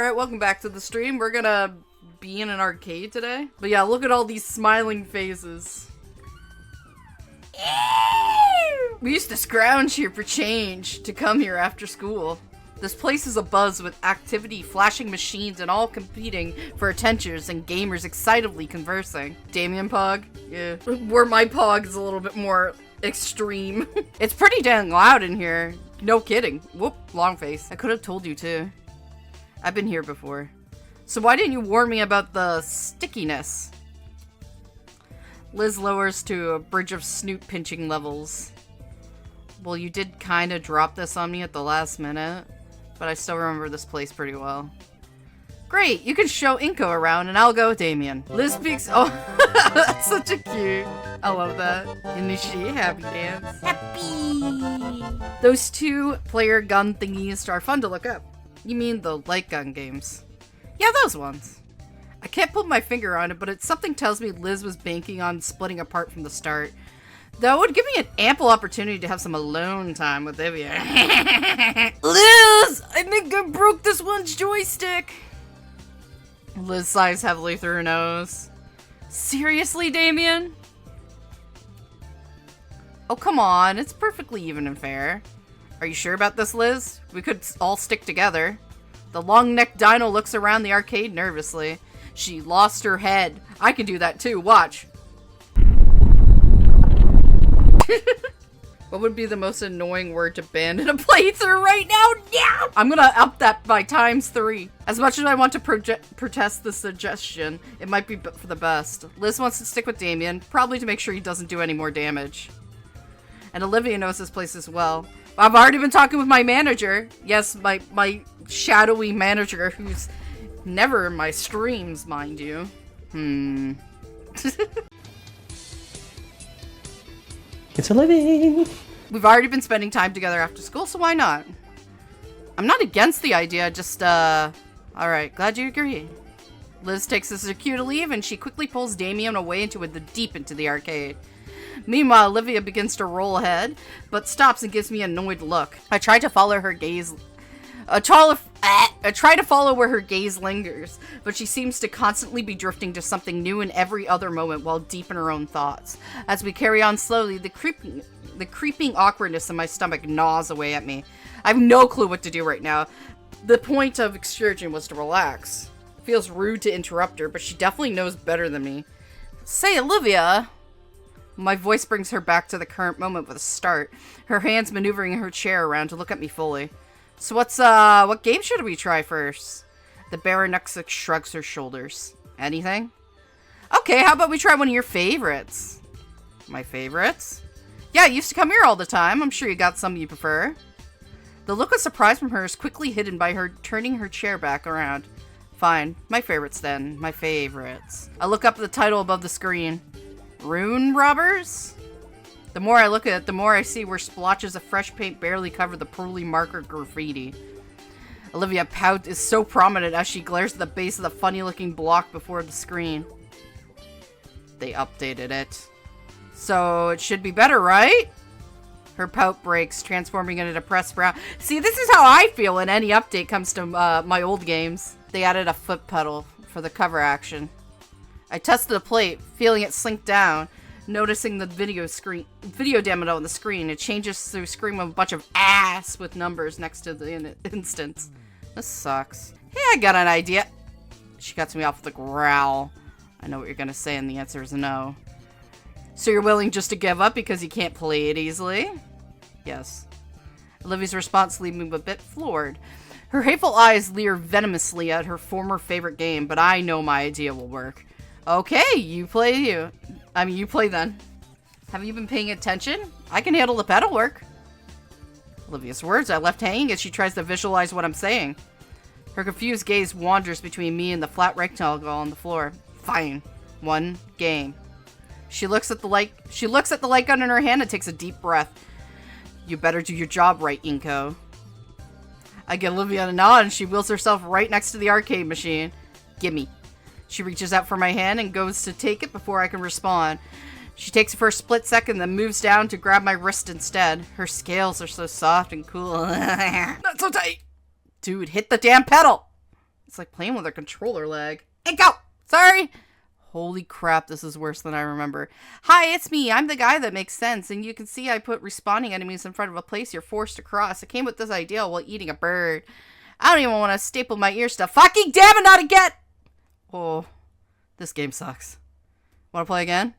Alright, welcome back to the stream. We're gonna be in an arcade today. But yeah, look at all these smiling faces. We used to scrounge here for change to come here after school. This place is abuzz with activity, flashing machines, and all competing for attentions and gamers excitedly conversing. Damien Pog? Yeah. Where my Pog is a little bit more extreme. It's pretty dang loud in here. No kidding. Whoop, long face. I could have told you too. I've been here before. So why didn't you warn me about the stickiness? Liz lowers to a bridge of snoot pinching levels. Well, you did kind of drop this on me at the last minute, but I still remember this place pretty well. Great, you can show Inko around and I'll go with Damien. Liz speaks- oh, that's such a cute. I love that. Initiate happy dance. Happy! Those two-player gun thingies are fun to look up. You mean the light gun games? Yeah, those ones. I can't put my finger on it, but something tells me Liz was banking on splitting apart from the start. Though it would give me an ample opportunity to have some alone time with Ivia. Liz! I think I broke this one's joystick! Liz sighs heavily through her nose. Seriously, Damien? Oh, come on. It's perfectly even and fair. Are you sure about this, Liz? We could all stick together. The long-necked dino looks around the arcade nervously. She lost her head. I can do that too. Watch. What would be the most annoying word to ban in a playthrough right now? Yeah! I'm gonna up that by ×3. As much as I want to protest the suggestion, it might be for the best. Liz wants to stick with Damien, probably to make sure he doesn't do any more damage. And Olivia knows this place as well. I've already been talking with my manager. Yes, my shadowy manager, who's never in my streams, mind you. It's a living. We've already been spending time together after school, so why not? I'm not against the idea, just, alright, glad you agree. Liz takes a secure leave, and she quickly pulls Damien away deep into the arcade. Meanwhile, Olivia begins to roll ahead, but stops and gives me an annoyed look. I try to follow her gaze. I try to follow where her gaze lingers, but she seems to constantly be drifting to something new in every other moment while deep in her own thoughts. As we carry on slowly, the creeping awkwardness in my stomach gnaws away at me. I have no clue what to do right now. The point of excursion was to relax. It feels rude to interrupt her, but she definitely knows better than me. Say, Olivia. My voice brings her back to the current moment with a start, her hands maneuvering her chair around to look at me fully. So what game should we try first? The Baronexic shrugs her shoulders. Anything? Okay, how about we try one of your favorites? My favorites? Yeah, you used to come here all the time. I'm sure you got some you prefer. The look of surprise from her is quickly hidden by her turning her chair back around. Fine, my favorites then. My favorites. I look up at the title above the screen. Rune Robbers? The more I look at it, the more I see where splotches of fresh paint barely cover the poorly marked graffiti. Olivia pout is so prominent as she glares at the base of the funny-looking block before the screen. They updated it. So it should be better, right? Her pout breaks, transforming into a depressed brow. See, this is how I feel when any update comes to my old games. They added a foot pedal for the cover action. I tested the plate, feeling it slink down. Noticing the video demo on the screen, it changes to a screen with a bunch of ass with numbers next to the instance. This sucks. Hey, I got an idea. She cuts me off with a growl. I know what you're gonna say, and the answer is no. So you're willing just to give up because you can't play it easily? Yes. Olivia's response leaves me a bit floored. Her hateful eyes leer venomously at her former favorite game, but I know my idea will work. Okay, you play then. Have you been paying attention? I can handle the pedal work. Olivia's words I left hanging as she tries to visualize what I'm saying. Her confused gaze wanders between me and the flat rectangle on the floor. Fine. One game. She looks at the light gun in her hand and takes a deep breath. You better do your job right, Inko. I give Olivia a nod and she wheels herself right next to the arcade machine. Gimme. She reaches out for my hand and goes to take it before I can respond. She takes it for a split second, then moves down to grab my wrist instead. Her scales are so soft and cool. Not so tight! Dude, hit the damn pedal! It's like playing with a controller leg. Hey, go! Sorry! Holy crap, this is worse than I remember. Hi, it's me. I'm the guy that makes sense, and you can see I put respawning enemies in front of a place you're forced to cross. I came with this idea while eating a bird. I don't even want to staple my ears to fucking damn it, not again! Oh, this game sucks. Want to play again?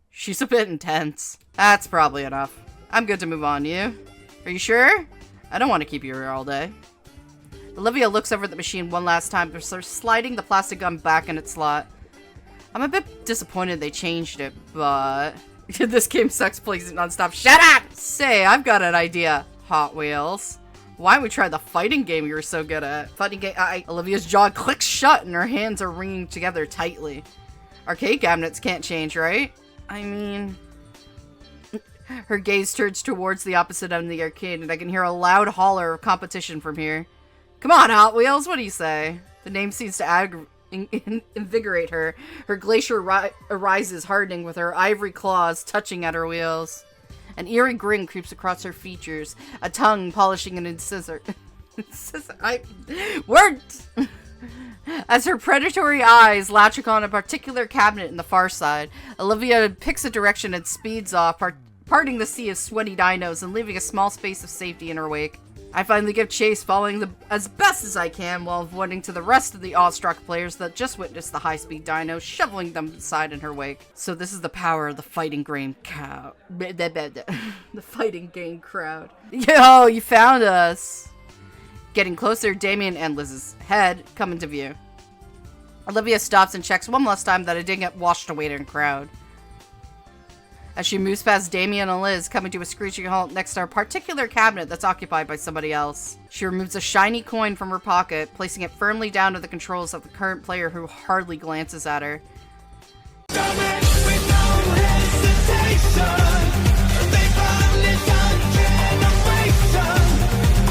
She's a bit intense. That's probably enough. I'm good to move on. You? Are you sure? I don't want to keep you here all day. Olivia looks over at the machine one last time before sliding the plastic gun back in its slot. I'm a bit disappointed they changed it, but... This game sucks, plays it nonstop. Shut up! Say, I've got an idea, Hot Wheels. Why don't we try the fighting game you were so good at? Fighting game... Olivia's jaw clicks shut and her hands are wringing together tightly. Arcade cabinets can't change, right? I mean... Her gaze turns towards the opposite end of the arcade and I can hear a loud holler of competition from here. Come on, Hot Wheels, what do you say? The name seems to invigorate her. Her glacier arises, hardening with her ivory claws touching at her wheels. An eerie grin creeps across her features, a tongue polishing an incisor. Words! As her predatory eyes latch upon a particular cabinet in the far side, Olivia picks a direction and speeds off, parting the sea of sweaty dinos and leaving a small space of safety in her wake. I finally give chase, following as best as I can while avoiding to the rest of the awestruck players that just witnessed the high-speed dino shoveling them aside in her wake. So this is the power of the fighting game crowd. The fighting game crowd. Yo, you found us! Getting closer, Damien and Liz's head come into view. Olivia stops and checks one last time that I didn't get washed away in the crowd. As she moves past Damien and Liz, coming to a screeching halt next to a particular cabinet that's occupied by somebody else. She removes a shiny coin from her pocket, placing it firmly down to the controls of the current player who hardly glances at her.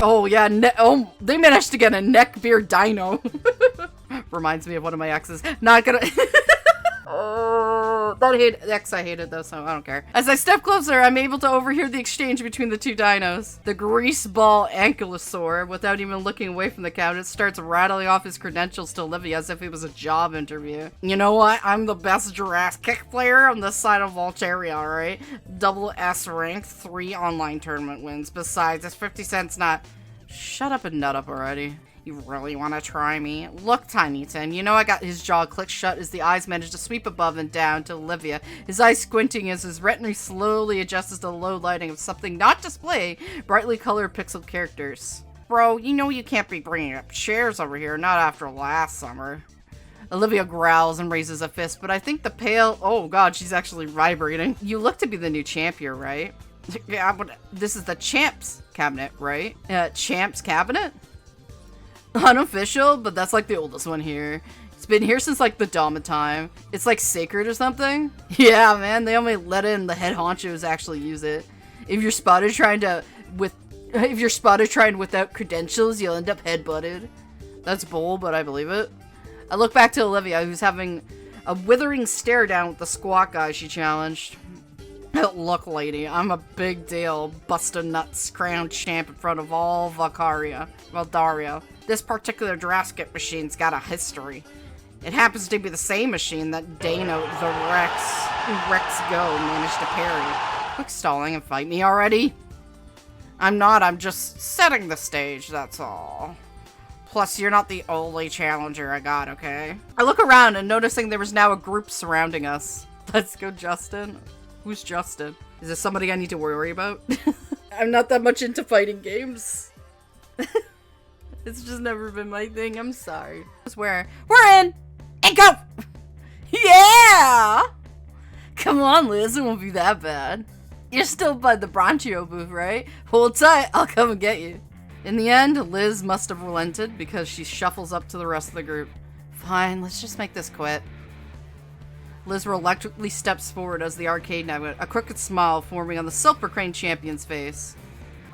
Oh yeah, they managed to get a neckbeard dino. Reminds me of one of my exes. Not gonna... Oh, that ex I hated though, so I don't care. As I step closer, I'm able to overhear the exchange between the two dinos. The greaseball ankylosaur, without even looking away from the cabinet, starts rattling off his credentials to Olivia as if it was a job interview. You know what? I'm the best Jurassic player on this side of Volteria, alright? Double S rank, 3 online tournament wins. Besides, it's 50 cents not... Shut up and nut up already. You really want to try me? Look, Tinyton, you know I got his jaw clicked shut as the eyes manage to sweep above and down to Olivia, his eyes squinting as his retina slowly adjusts to the low lighting of something not display brightly colored pixel characters. Bro, you know you can't be bringing up chairs over here, not after last summer. Olivia growls and raises a fist, but I think the pale... Oh god, she's actually vibrating. You look to be the new champion, right? Yeah, but this is the champs cabinet, right? Champs cabinet? Unofficial, but that's like the oldest one here. It's been here since like the dawn of time. It's like sacred or something. Yeah, man, they only let in the head honchos actually use it. If you're spotted trying without credentials, you'll end up headbutted. That's bold, but I believe it. I look back to Olivia, who's having a withering stare down with the squat guy she challenged. Look, lady, I'm a big deal, bust-a-nuts crown champ in front of all Valdaria. This particular Jurassic machine's got a history. It happens to be the same machine that Dano, the Rex Go, managed to parry. Quick stalling and fight me already? I'm just setting the stage, that's all. Plus, you're not the only challenger I got, okay? I look around and noticing there was now a group surrounding us. Let's go, Justin. Who's Justin? Is this somebody I need to worry about? I'm not that much into fighting games. It's just never been my thing. I'm sorry. We're in! And go! Yeah! Come on, Liz. It won't be that bad. You're still by the Bronchio booth, right? Hold tight. I'll come and get you. In the end, Liz must have relented because she shuffles up to the rest of the group. Fine, let's just make this quit. Liz reluctantly steps forward as the arcade navigate, a crooked smile forming on the Silver Crane champion's face.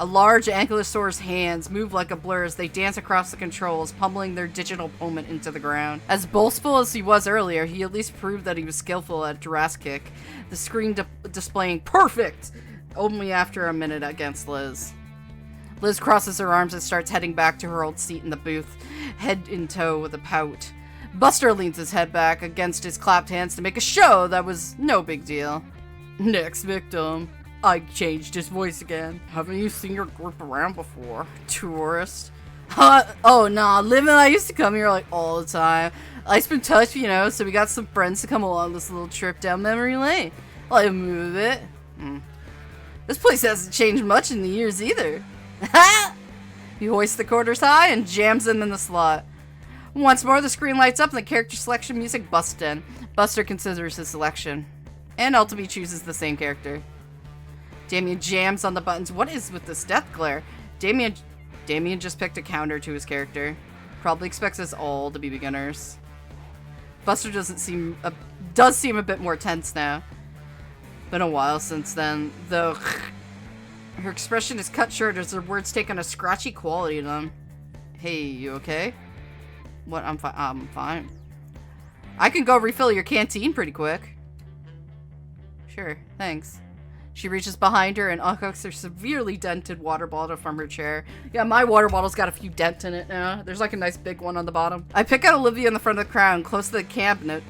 A large ankylosaur's hands move like a blur as they dance across the controls, pummeling their digital opponent into the ground. As boastful as he was earlier, he at least proved that he was skillful at Jurassic Kick, the screen displaying perfect only after a minute against Liz. Liz crosses her arms and starts heading back to her old seat in the booth, head in tow with a pout. Buster leans his head back against his clapped hands to make a show that was no big deal. Next victim. I changed his voice again. Haven't you seen your group around before? Tourist? Oh, nah, Liv and I used to come here like all the time. Life's been tough, you know, so we got some friends to come along this little trip down memory lane. I'll move it. This place hasn't changed much in the years either. Ha! He hoists the quarters high and jams them in the slot. Once more, the screen lights up and the character selection music busts in. Buster considers his selection. And ultimately chooses the same character. Damien jams on the buttons. What is with this death glare? Damien just picked a counter to his character. Probably expects us all to be beginners. Buster does seem a bit more tense now. Been a while since then, though. Her expression is cut short as her words take on a scratchy quality to them. Hey, you okay? What? I'm fine. I can go refill your canteen pretty quick. Sure, thanks. She reaches behind her and unhooks her severely dented water bottle from her chair. Yeah, my water bottle's got a few dents in it now. There's like a nice big one on the bottom. I pick out Olivia in the front of the crowd, close to the cabinet.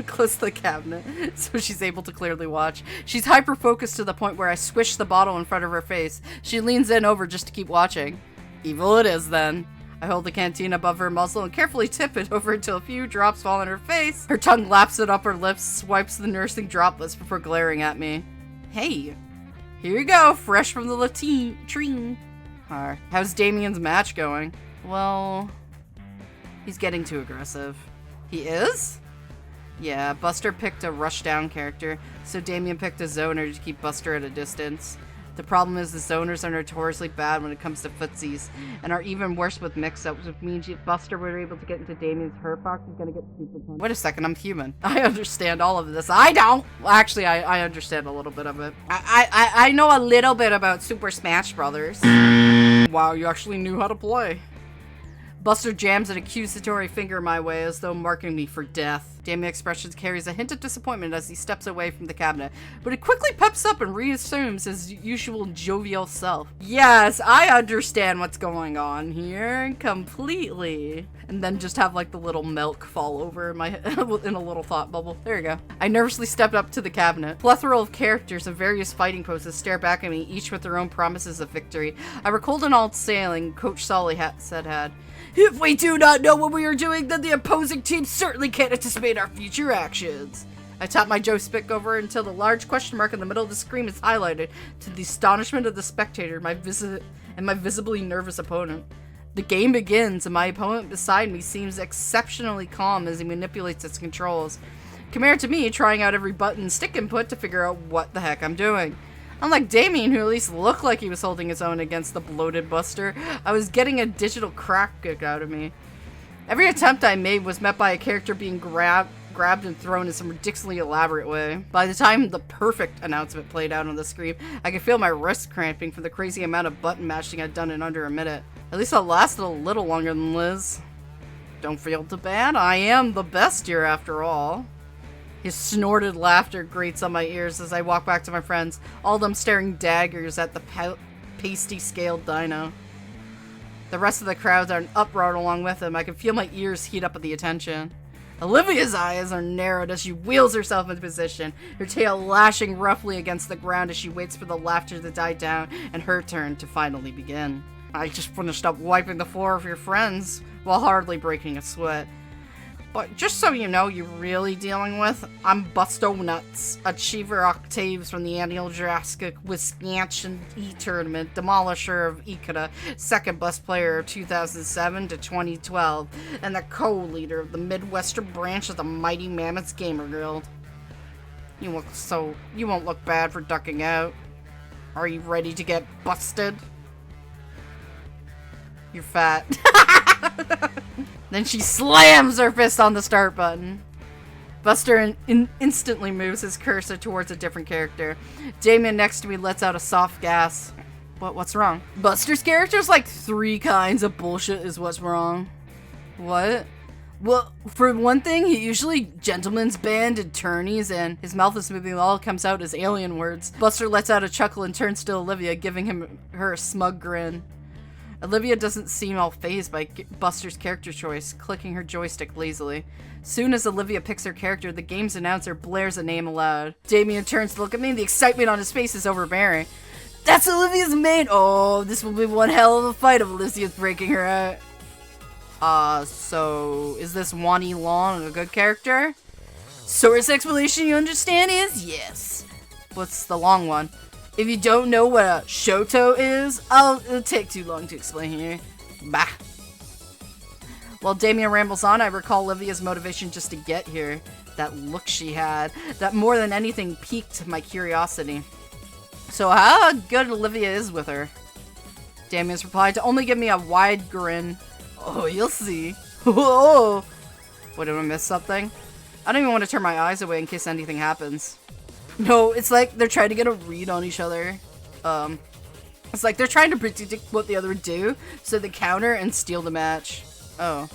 Close to the cabinet, so she's able to clearly watch. She's hyper-focused to the point where I squish the bottle in front of her face. She leans in over just to keep watching. Evil it is, then. I hold the canteen above her muzzle and carefully tip it over until a few drops fall on her face. Her tongue laps it up her lips, swipes the nursing droplets before glaring at me. Hey, here you go, fresh from the latrine. How's Damien's match going? Well, he's getting too aggressive. He is? Yeah, Buster picked a rushdown character, so Damien picked a zoner to keep Buster at a distance. The problem is the zoners are notoriously bad when it comes to footsies, and are even worse with mix-ups, which means if Buster were able to get into Damien's hurt box, he's gonna get super punched. Wait a second, I'm human. I understand all of this. I don't! Well, actually, I understand a little bit of it. I know a little bit about Super Smash Brothers. Wow, you actually knew how to play. Buster jams an accusatory finger my way as though marking me for death. Damien's expression carries a hint of disappointment as he steps away from the cabinet, but he quickly peps up and reassumes his usual jovial self. Yes, I understand what's going on here completely. And then just have like the little milk fall over in my in a little thought bubble. There you go. I nervously stepped up to the cabinet. Plethora of characters of various fighting poses stare back at me, each with their own promises of victory. I recalled an old saying Coach Solly had. If we do not know what we are doing, then the opposing team certainly can't anticipate our future actions. I tap my joystick over until the large question mark in the middle of the screen is highlighted, to the astonishment of the spectator and my visibly nervous opponent. The game begins, and my opponent beside me seems exceptionally calm as he manipulates its controls, compared to me trying out every button and stick input to figure out what the heck I'm doing. Unlike Damien, who at least looked like he was holding his own against the bloated Buster, I was getting a digital crack kick out of me. Every attempt I made was met by a character being grabbed and thrown in some ridiculously elaborate way. By the time the perfect announcement played out on the screen, I could feel my wrists cramping from the crazy amount of button mashing I'd done in under a minute. At least I lasted a little longer than Liz. Don't feel too bad, I am the best here after all. His snorted laughter grates on my ears as I walk back to my friends, all of them staring daggers at the pasty-scaled dino. The rest of the crowds are in uproar along with him. I can feel my ears heat up at the attention. Olivia's eyes are narrowed as she wheels herself into position, her tail lashing roughly against the ground as she waits for the laughter to die down and her turn to finally begin. I just finished up wiping the floor of your friends while hardly breaking a sweat. But just so you know, you're really dealing with, I'm Busto Nuts, Achiever Octaves from the annual Jurassic Wisconsin E-Tournament, Demolisher of Ikeda, second best player of 2007 to 2012, and the co-leader of the Midwestern branch of the Mighty Mammoths Gamer Guild. You won't look bad for ducking out. Are you ready to get busted? You're fat. Then she slams her fist on the start button. Buster instantly moves his cursor towards a different character. Damien next to me lets out a soft gasp. What's wrong? Buster's character's like 3 kinds of bullshit is what's wrong. What? Well, for one thing, he usually gentleman's band attorneys, and his mouth is moving, all comes out as alien words. Buster lets out a chuckle and turns to Olivia, giving her a smug grin. Olivia doesn't seem all fazed by Buster's character choice, clicking her joystick lazily. Soon as Olivia picks her character, the game's announcer blares a name aloud. Damien turns to look at me, and the excitement on his face is overbearing. That's Olivia's main! Oh, this will be one hell of a fight if Olivia's breaking her out. So is this Wani Long a good character? Source explanation you understand is yes. What's the long one? If you don't know what a Shoto is, it'll take too long to explain here. Bah. While Damien rambles on, I recall Olivia's motivation just to get here. That look she had, that more than anything piqued my curiosity. So how good Olivia is with her? Damien's replied to only give me a wide grin. Oh, you'll see. Whoa! What, did I miss something? I don't even want to turn my eyes away in case anything happens. No, it's like they're trying to get a read on each other. It's like they're trying to predict what the other would do, so they counter and steal the match. Oh.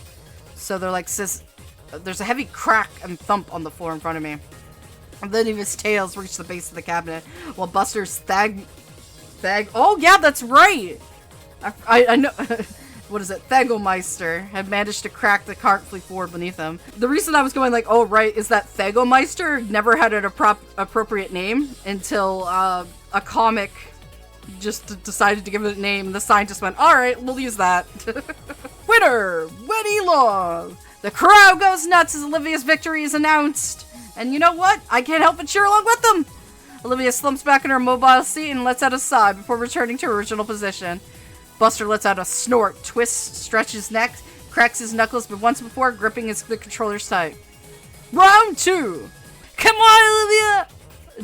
So they're like, there's a heavy crack and thump on the floor in front of me. And then his tails reach the base of the cabinet, while Buster's oh yeah, that's right! I know... What is it? Thagomeister had managed to crack the cartfully floor beneath him. The reason I was going like, oh right, is that Thagomeister never had an appropriate name until a comic just decided to give it a name, and the scientist went, alright, we'll use that. Winner! Wani Long! The crowd goes nuts as Olivia's victory is announced. And you know what? I can't help but cheer along with them! Olivia slumps back in her mobile seat and lets out a sigh before returning to her original position. Buster lets out a snort, twists, stretches his neck, cracks his knuckles, but once before gripping the controllers tight. Round 2! Come on, Olivia!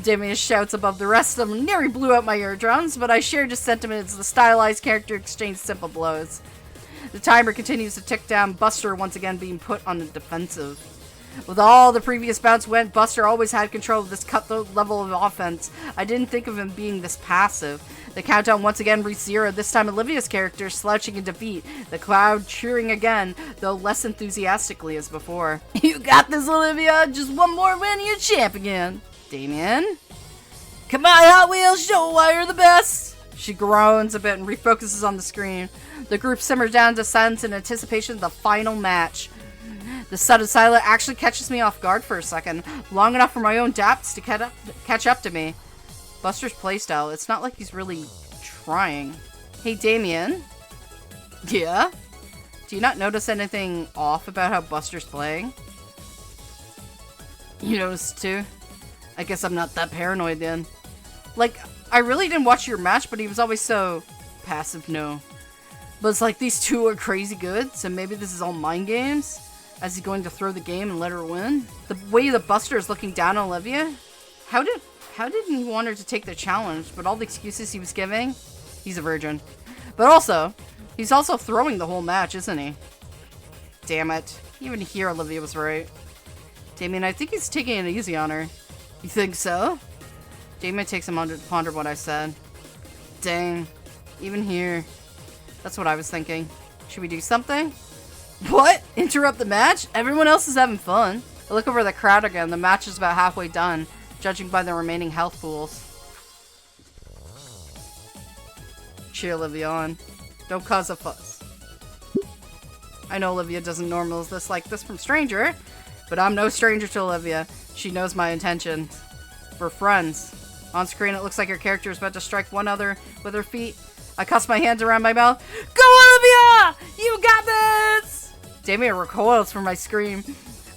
Damien shouts above the rest of them, nearly blew out my eardrums, but I shared his sentiment as the stylized character exchanged simple blows. The timer continues to tick down, Buster once again being put on the defensive. With all the previous bouts went, Buster always had control of this cutthroat level of offense. I didn't think of him being this passive. The countdown once again reached 0, this time Olivia's character slouching in defeat, the crowd cheering again, though less enthusiastically as before. You got this, Olivia! Just one more win and you're champ again! Damien? Come on, Hot Wheels, show why you're the best! She groans a bit and refocuses on the screen. The group simmers down to silence in anticipation of the final match. The sudden silence actually catches me off guard for a second, long enough for my own daps to catch up to me. Buster's playstyle, it's not like he's really trying. Hey, Damien? Yeah? Do you not notice anything off about how Buster's playing? You noticed too? I guess I'm not that paranoid then. Like, I really didn't watch your match, but he was always so passive, no. But it's like these two are crazy good, so maybe this is all mind games? As he's going to throw the game and let her win? The way that Buster is looking down on Olivia? How didn't he want her to take the challenge, but all the excuses he was giving? He's a virgin. But also, he's also throwing the whole match, isn't he? Damn it. Even here Olivia was right. Damien, I think he's taking it easy on her. You think so? Damien takes a moment to ponder what I said. Dang. Even here. That's what I was thinking. Should we do something? What? Interrupt the match? Everyone else is having fun. I look over the crowd again. The match is about halfway done, judging by the remaining health pools. Cheer Olivia on. Don't cause a fuss. I know Olivia doesn't normally like this from stranger, but I'm no stranger to Olivia. She knows my intentions. We're friends. On screen, it looks like her character is about to strike one other with her feet. I cuss my hands around my mouth. Go, Olivia! You got this! Damien recoils from my scream.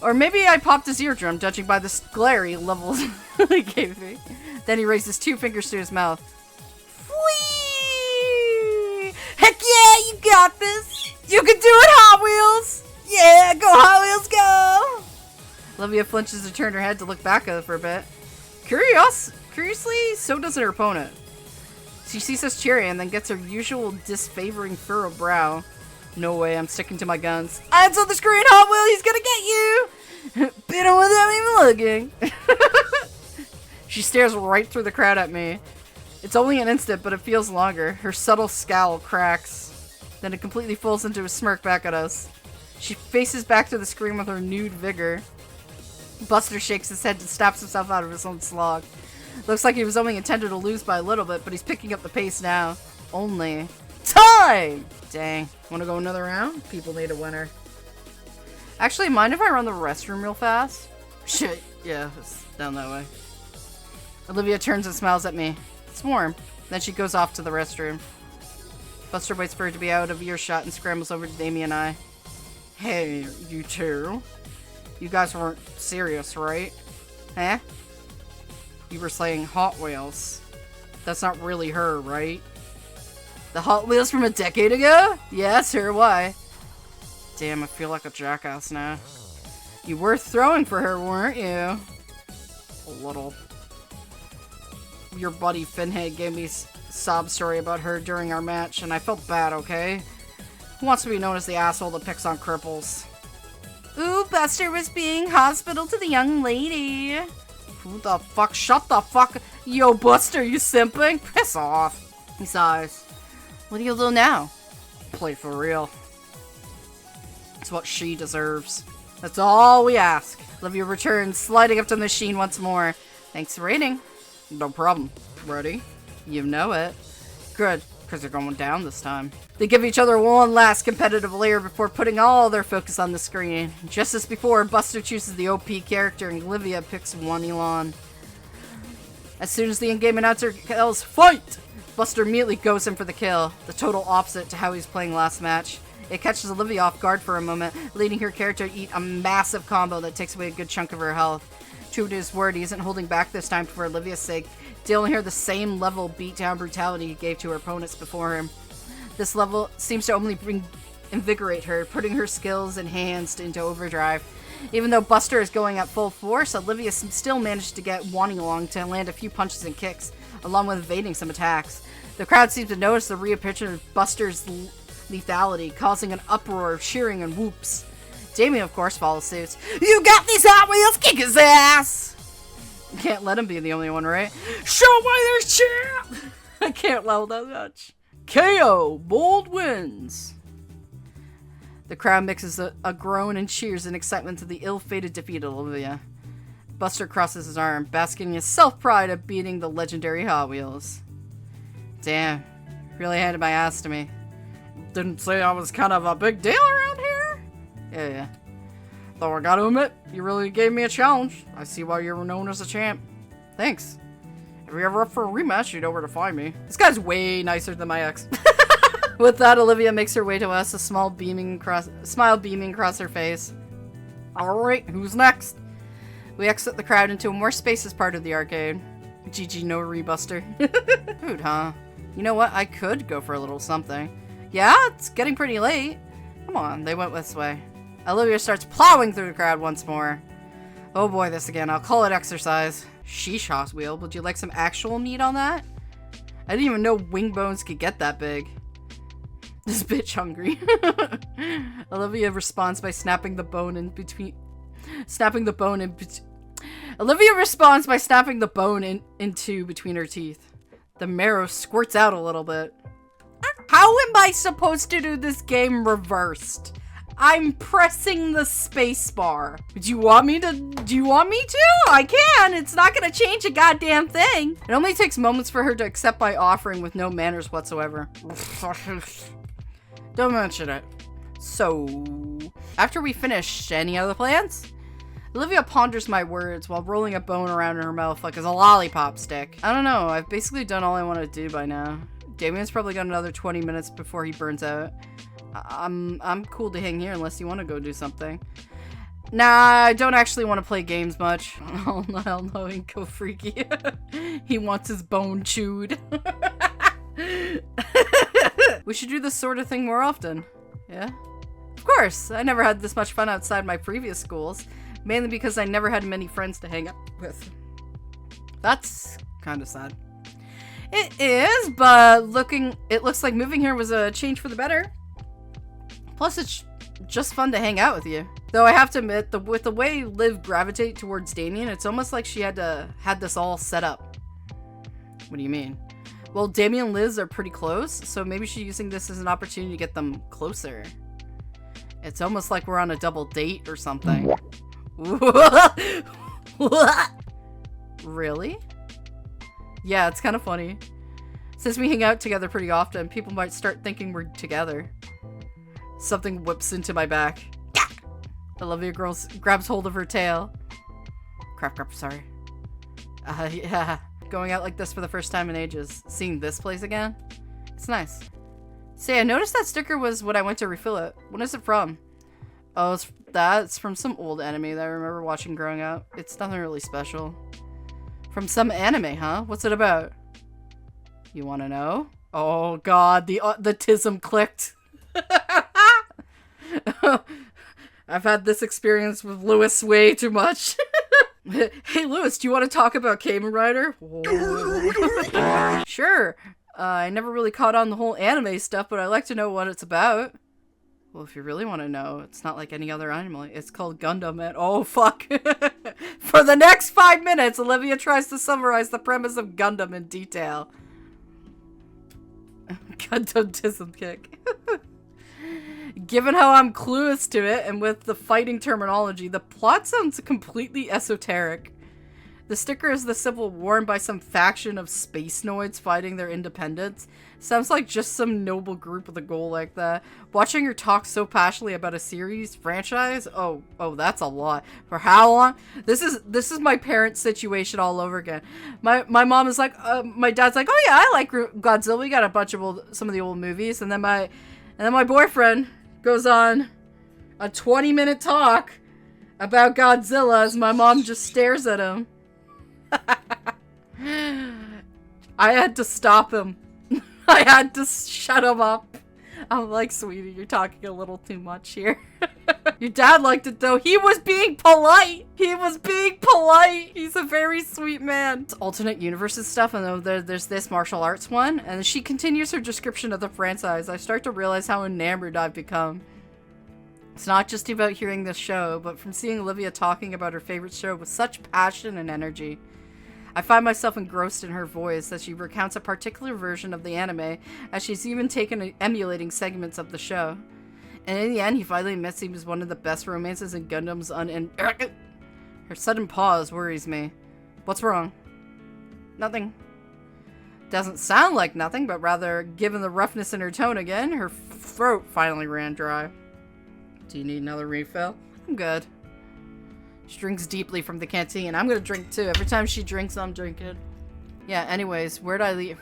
Or maybe I popped his eardrum, judging by the glary levels he gave me. Then he raised his 2 fingers to his mouth. Whee! Heck yeah, you got this! You can do it, Hot Wheels! Yeah, go Hot Wheels, go! Olivia flinches to turn her head to look back at it for a bit. Curiously, so does her opponent. She sees us cheering and then gets her usual disfavoring furrowed brow. No way, I'm sticking to my guns. Eyes on the screen, Hot Wheel, he's gonna get you! Beat him without even looking. She stares right through the crowd at me. It's only an instant, but it feels longer. Her subtle scowl cracks. Then it completely falls into a smirk back at us. She faces back to the screen with her renewed vigor. Buster shakes his head and snaps himself out of his own slog. Looks like he was only intended to lose by a little bit, but he's picking up the pace now. Only time! Dang. Want to go another round? People need a winner. Actually, mind if I run the restroom real fast? Shit, yeah, it's down that way. Olivia turns and smiles at me. It's warm. Then she goes off to the restroom. Buster waits for her to be out of earshot and scrambles over to Damien and I. Hey, you two. You guys weren't serious, right? Huh? You were saying Hot Wheels. That's not really her, right? The Hot Wheels from a decade ago? Yeah, it's her. Why? Damn, I feel like a jackass now. You were throwing for her, weren't you? A little. Your buddy Finhay gave me a sob story about her during our match, and I felt bad, okay? Who wants to be known as the asshole that picks on cripples? Ooh, Buster was being hospital to the young lady. Who the fuck? Shut the fuck. Yo, Buster, you simping? Piss off. He sighs. What do you do now? Play for real. It's what she deserves. That's all we ask. Olivia returns, sliding up to the machine once more. Thanks for rating. No problem. Ready? You know it. Good, because you're going down this time. They give each other one last competitive layer before putting all their focus on the screen. Just as before, Buster chooses the OP character and Olivia picks Wani. As soon as the in-game announcer yells, "Fight!" Buster immediately goes in for the kill, the total opposite to how he was playing last match. It catches Olivia off guard for a moment, leading her character to eat a massive combo that takes away a good chunk of her health. True to his word, he isn't holding back this time for Olivia's sake, dealing her the same level beatdown brutality he gave to her opponents before him. This level seems to only invigorate her, putting her skills and hands into overdrive. Even though Buster is going at full force, Olivia still managed to get Wani along to land a few punches and kicks, along with evading some attacks. The crowd seems to notice the reappearance of Buster's lethality, causing an uproar of cheering and whoops. Damien, of course, follows suit. You got these Hot Wheels, kick his ass! Can't let him be the only one, right? Show me this champ! I can't level that much. KO! Bold wins! The crowd mixes a groan and cheers in excitement to the ill-fated defeat of Olivia. Buster crosses his arm, basking in his self-pride at beating the legendary Hot Wheels. Damn, really handed my ass to me. Didn't say I was kind of a big deal around here? Yeah. Though I gotta admit, you really gave me a challenge. I see why you're known as a champ. Thanks. If you're ever up for a rematch, you know where to find me. This guy's way nicer than my ex. With that, Olivia makes her way to us, a smile beaming across her face. Alright, who's next? We exit the crowd into a more spacious part of the arcade. GG no rebuster. Food, huh? You know what? I could go for a little something. Yeah, it's getting pretty late. Come on, they went this way. Olivia starts plowing through the crowd once more. Oh boy, this again. I'll call it exercise. Sheesh, Hot Wheel. Would you like some actual meat on that? I didn't even know wing bones could get that big. This bitch hungry. Olivia responds by snapping the bone in between. Olivia responds by snapping the bone in two between her teeth. The marrow squirts out a little bit. How am I supposed to do this game reversed? I'm pressing the space bar. Do you want me to? I can. It's not gonna change a goddamn thing. It only takes moments for her to accept my offering with no manners whatsoever. Don't mention it. So, after we finish, any other plans? Olivia ponders my words while rolling a bone around in her mouth like it's a lollipop stick. I don't know. I've basically done all I want to do by now. Damien's probably got another 20 minutes before he burns out. I'm cool to hang here unless you want to go do something. Nah, I don't actually want to play games much. Oh, hell no, he go freaky. He wants his bone chewed. We should do this sort of thing more often. Yeah? Of course, I never had this much fun outside my previous schools. Mainly because I never had many friends to hang out with. That's kind of sad. It is, but it looks like moving here was a change for the better. Plus, it's just fun to hang out with you. Though I have to admit, with the way Liv gravitate towards Damien, it's almost like she had this all set up. What do you mean? Well, Damien and Liz are pretty close, so maybe she's using this as an opportunity to get them closer. It's almost like we're on a double date or something. Really? Yeah, it's kind of funny. Since we hang out together pretty often, people might start thinking we're together. Something whips into my back. Olivia grabs hold of her tail. Crap, sorry. Yeah. Going out like this for the first time in ages. Seeing this place again? It's nice. Say, I noticed that sticker was when I went to refill it. When is it from? Oh, it's from some old anime that I remember watching growing up. It's nothing really special. From some anime, huh? What's it about? You want to know? Oh god, the tism clicked. I've had this experience with Lewis way too much. Hey Lewis, do you want to talk about Kamen Rider? Sure. I never really caught on the whole anime stuff, but I like to know what it's about. Well, if you really want to know, it's not like any other anime. It's called Gundam, and oh fuck. For the next 5 minutes, Olivia tries to summarize the premise of Gundam in detail. Gundam tism kick. Given how I'm clueless to it, and with the fighting terminology, the plot sounds completely esoteric. The sticker is the symbol worn by some faction of space noids fighting their independence. Sounds like just some noble group with a goal like that. Watching her talk so passionately about a series, franchise, oh, that's a lot. For how long? This is my parents' situation all over again. My mom is like, my dad's like, oh yeah, I like Godzilla. We got a bunch of some of the old movies, and then my boyfriend goes on a 20-minute talk about Godzilla as my mom just stares at him. I had to stop him. I had to shut him up. I'm like, sweetie, you're talking a little too much here. Your dad liked it though. He was being polite. He's a very sweet man. It's alternate universes stuff, and there's this martial arts one, and she continues her description of the franchise. I start to realize how enamored I've become. It's not just about hearing this show, but from seeing Olivia talking about her favorite show with such passion and energy. I find myself engrossed in her voice as she recounts a particular version of the anime, as she's even taken emulating segments of the show. And in the end, he finally admits he was one of the best romances in Gundam's Her sudden pause worries me. What's wrong? Nothing. Doesn't sound like nothing, but rather, given the roughness in her tone again, her throat finally ran dry. Do you need another refill? I'm good. She drinks deeply from the canteen. I'm gonna drink too. Every time she drinks, I'm drinking. Yeah, anyways, where'd I leave?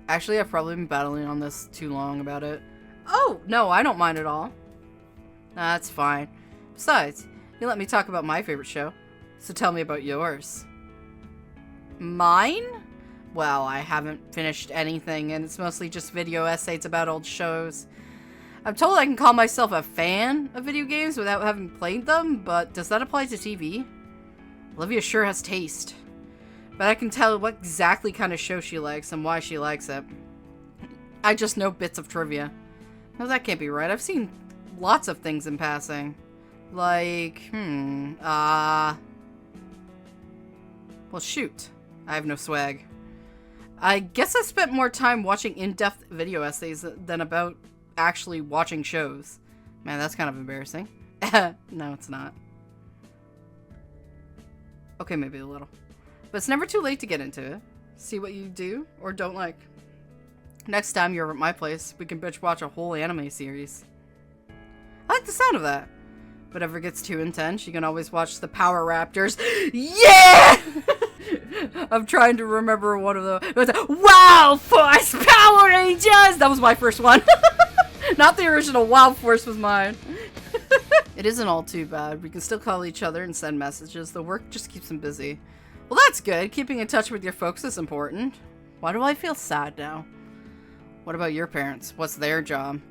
Actually, I've probably been battling on this too long about it. Oh, no, I don't mind at all. Nah, that's fine. Besides, you let me talk about my favorite show. So tell me about yours. Mine? Well, I haven't finished anything, and it's mostly just video essays about old shows. I'm told I can call myself a fan of video games without having played them, but does that apply to TV? Olivia sure has taste. But I can tell what exactly kind of show she likes and why she likes it. I just know bits of trivia. No, that can't be right. I've seen lots of things in passing. Like, well shoot. I have no swag. I guess I spent more time watching in-depth video essays than about actually watching shows. Man, that's kind of embarrassing. No, it's not. Okay, maybe a little. But it's never too late to get into it. See what you do or don't like. Next time you're at my place, we can binge watch a whole anime series. I like the sound of that. Whatever gets too intense, you can always watch the Power Raptors. Yeah! I'm trying to remember one of those. It was Wow Force Power Rangers! That was my first one. Not the original. Wild Force was mine. It isn't all too bad. We can still call each other and send messages. The work just keeps him busy. Well, that's good. Keeping in touch with your folks is important. Why do I feel sad now? What about your parents? What's their job?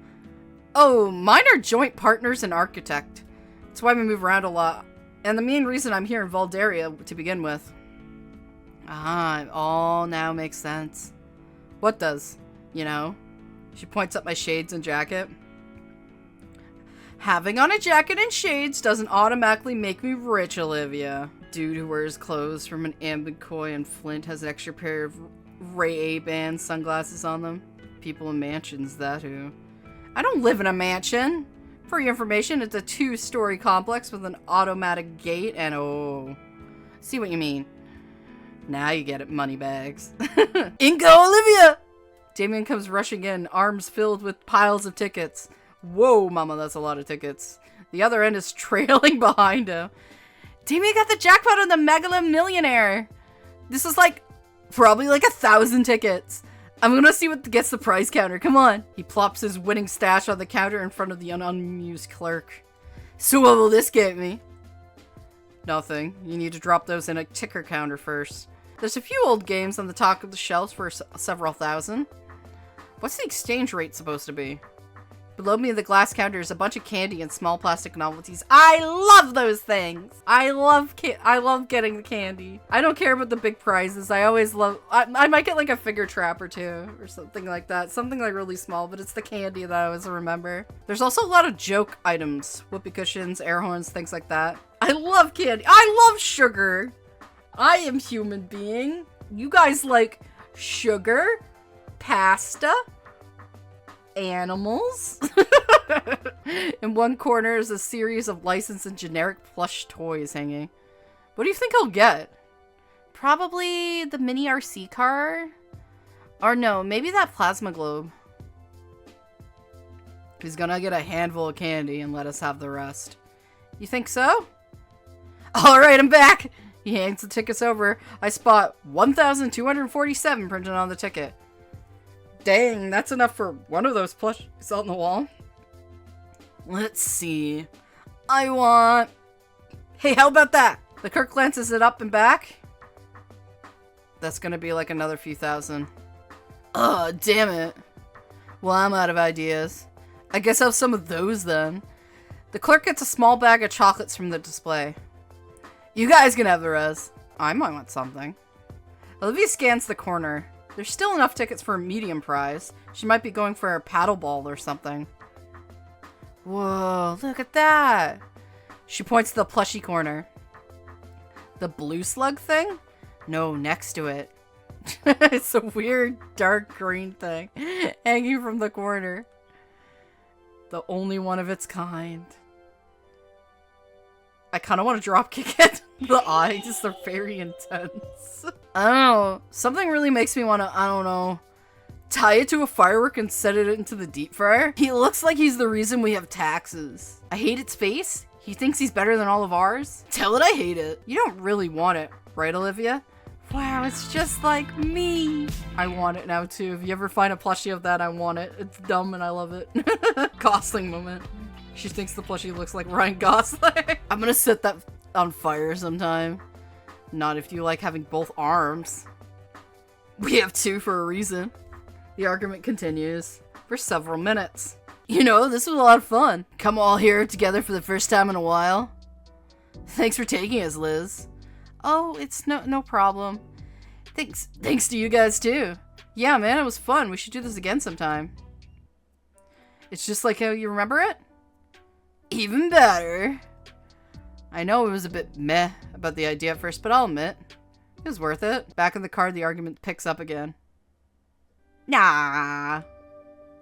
Oh, mine are joint partners and architect. That's why we move around a lot. And the main reason I'm here in Valdaria to begin with. Ah, it all now makes sense. What does? You know? She points up my shades and jacket. Having on a jacket and shades doesn't automatically make me rich, Olivia. Dude who wears clothes from an Ambikoi and Flint has an extra pair of Ray-Ban sunglasses on them. People in mansions, that who. I don't live in a mansion. For your information, it's a 2-story complex with an automatic gate and oh, see what you mean. Now you get it, moneybags. In go Olivia! Damien comes rushing in, arms filled with piles of tickets. Whoa, mama, that's a lot of tickets. The other end is trailing behind him. Damien got the jackpot on the Megala Millionaire. This is like, probably like 1,000 tickets. I'm gonna see what gets the prize counter, come on. He plops his winning stash on the counter in front of the unamused clerk. So what will this get me? Nothing. You need to drop those in a ticker counter first. There's a few old games on the top of the shelves for several thousand. What's the exchange rate supposed to be? Below me in the glass counter is a bunch of candy and small plastic novelties. I love those things! I love getting the candy. I don't care about the big prizes. I always love... I might get like a figure trap or two or something like that. Something like really small, but it's the candy that I always remember. There's also a lot of joke items. Whoopee cushions, air horns, things like that. I love candy. I love sugar. I am human being. You guys like sugar, pasta, animals. In one corner is a series of licensed and generic plush toys hanging. What do you think I'll get? Probably the mini RC car? Or no, maybe that plasma globe. He's gonna get a handful of candy and let us have the rest. You think so? Alright, I'm back! He hands the tickets over. I spot 1,247 printed on the ticket. Dang, that's enough for one of those plushies on the wall. Let's see. I want... Hey, how about that? The clerk glances it up and back. That's gonna be like another few thousand. Oh, damn it. Well, I'm out of ideas. I guess I'll have some of those then. The clerk gets a small bag of chocolates from the display. You guys can have the rest. I might want something. Olivia scans the corner. There's still enough tickets for a medium prize. She might be going for a paddle ball or something. Whoa, look at that. She points to the plushie corner. The blue slug thing? No, next to it. It's a weird dark green thing hanging from the corner. The only one of its kind. I kind of want to dropkick it. The eyes are very intense. I don't know. Something really makes me want to, I don't know, tie it to a firework and set it into the deep fryer. He looks like he's the reason we have taxes. I hate its face. He thinks he's better than all of ours. Tell it I hate it. You don't really want it, right, Olivia? Wow, it's just like me. I want it now too. If you ever find a plushie of that, I want it. It's dumb and I love it. Gosling moment. She thinks the plushie looks like Ryan Gosling. I'm gonna set that on fire sometime. Not if you like having both arms. We have two for a reason. The argument continues for several minutes. You know, this was a lot of fun. Come all here together for the first time in a while. Thanks for taking us, Liz. Oh, it's no problem. Thanks to you guys too. Yeah, man, it was fun. We should do this again sometime. It's just like how you remember it? Even better. I know it was a bit meh about the idea at first, but I'll admit, it was worth it. Back in the car, the argument picks up again. Nah.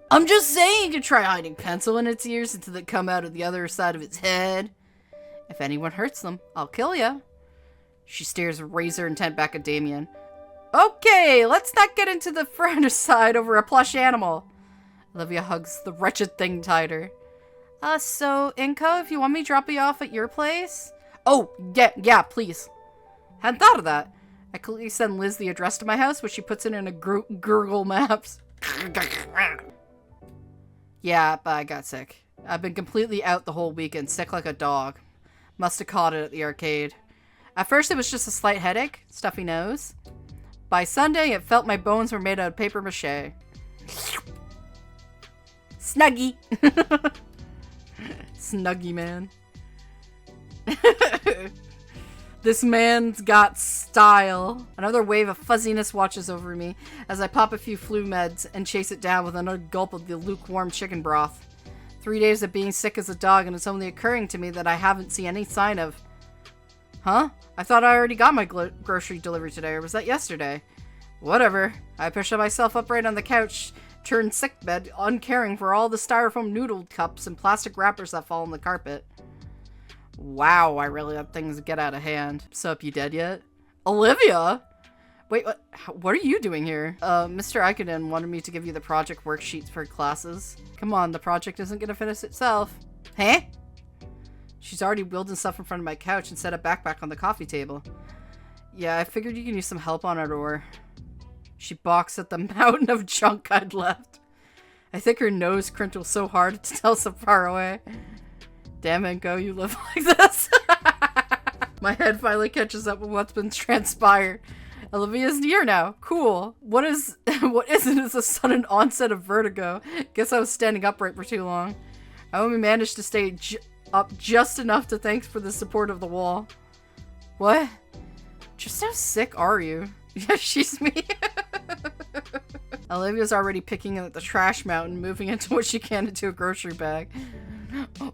I'm just saying you could try hiding pencil in its ears until they come out of the other side of its head. If anyone hurts them, I'll kill ya. She stares razor intent back at Damien. Okay, let's not get into the fratricide over a plush animal. Olivia hugs the wretched thing tighter. So, Inko, if you want me to drop you off at your place? Oh, yeah, please. Hadn't thought of that. I quickly send Liz the address to my house, which she puts in a Google Maps. Yeah, but I got sick. I've been completely out the whole weekend, sick like a dog. Must have caught it at the arcade. At first it was just a slight headache, stuffy nose. By Sunday, it felt my bones were made out of paper mache. Snuggie! Snuggie man. This man's got style. Another wave of fuzziness watches over me as I pop a few flu meds and chase it down with another gulp of the lukewarm chicken broth. 3 days of being sick as a dog, and it's only occurring to me that I haven't seen any sign of... Huh? I thought I already got my grocery delivery today, or was that yesterday? Whatever. I pushed myself upright on the couch turned sickbed, uncaring for all the styrofoam noodle cups and plastic wrappers that fall on the carpet. Wow, I really let things get out of hand. Sup, you dead yet? Olivia? Wait, what are you doing here? Mr. Iadakan wanted me to give you the project worksheets for classes. Come on, the project isn't gonna finish itself. Huh? She's already wheeled stuff in front of my couch and set a backpack on the coffee table. Yeah, I figured you can use some help on it, or... She balks at the mountain of junk I'd left. I think her nose crinkled so hard to tell so far away. Damn it, Go, you live like this. My head finally catches up with what's been transpired. Olivia's near now. Cool. What isn't is a sudden onset of vertigo. Guess I was standing upright for too long. I only managed to stay up just enough to thanks for the support of the wall. What? Just how sick are you? Yeah, she's me. Olivia's already picking at the trash mountain, moving into what she can into a grocery bag.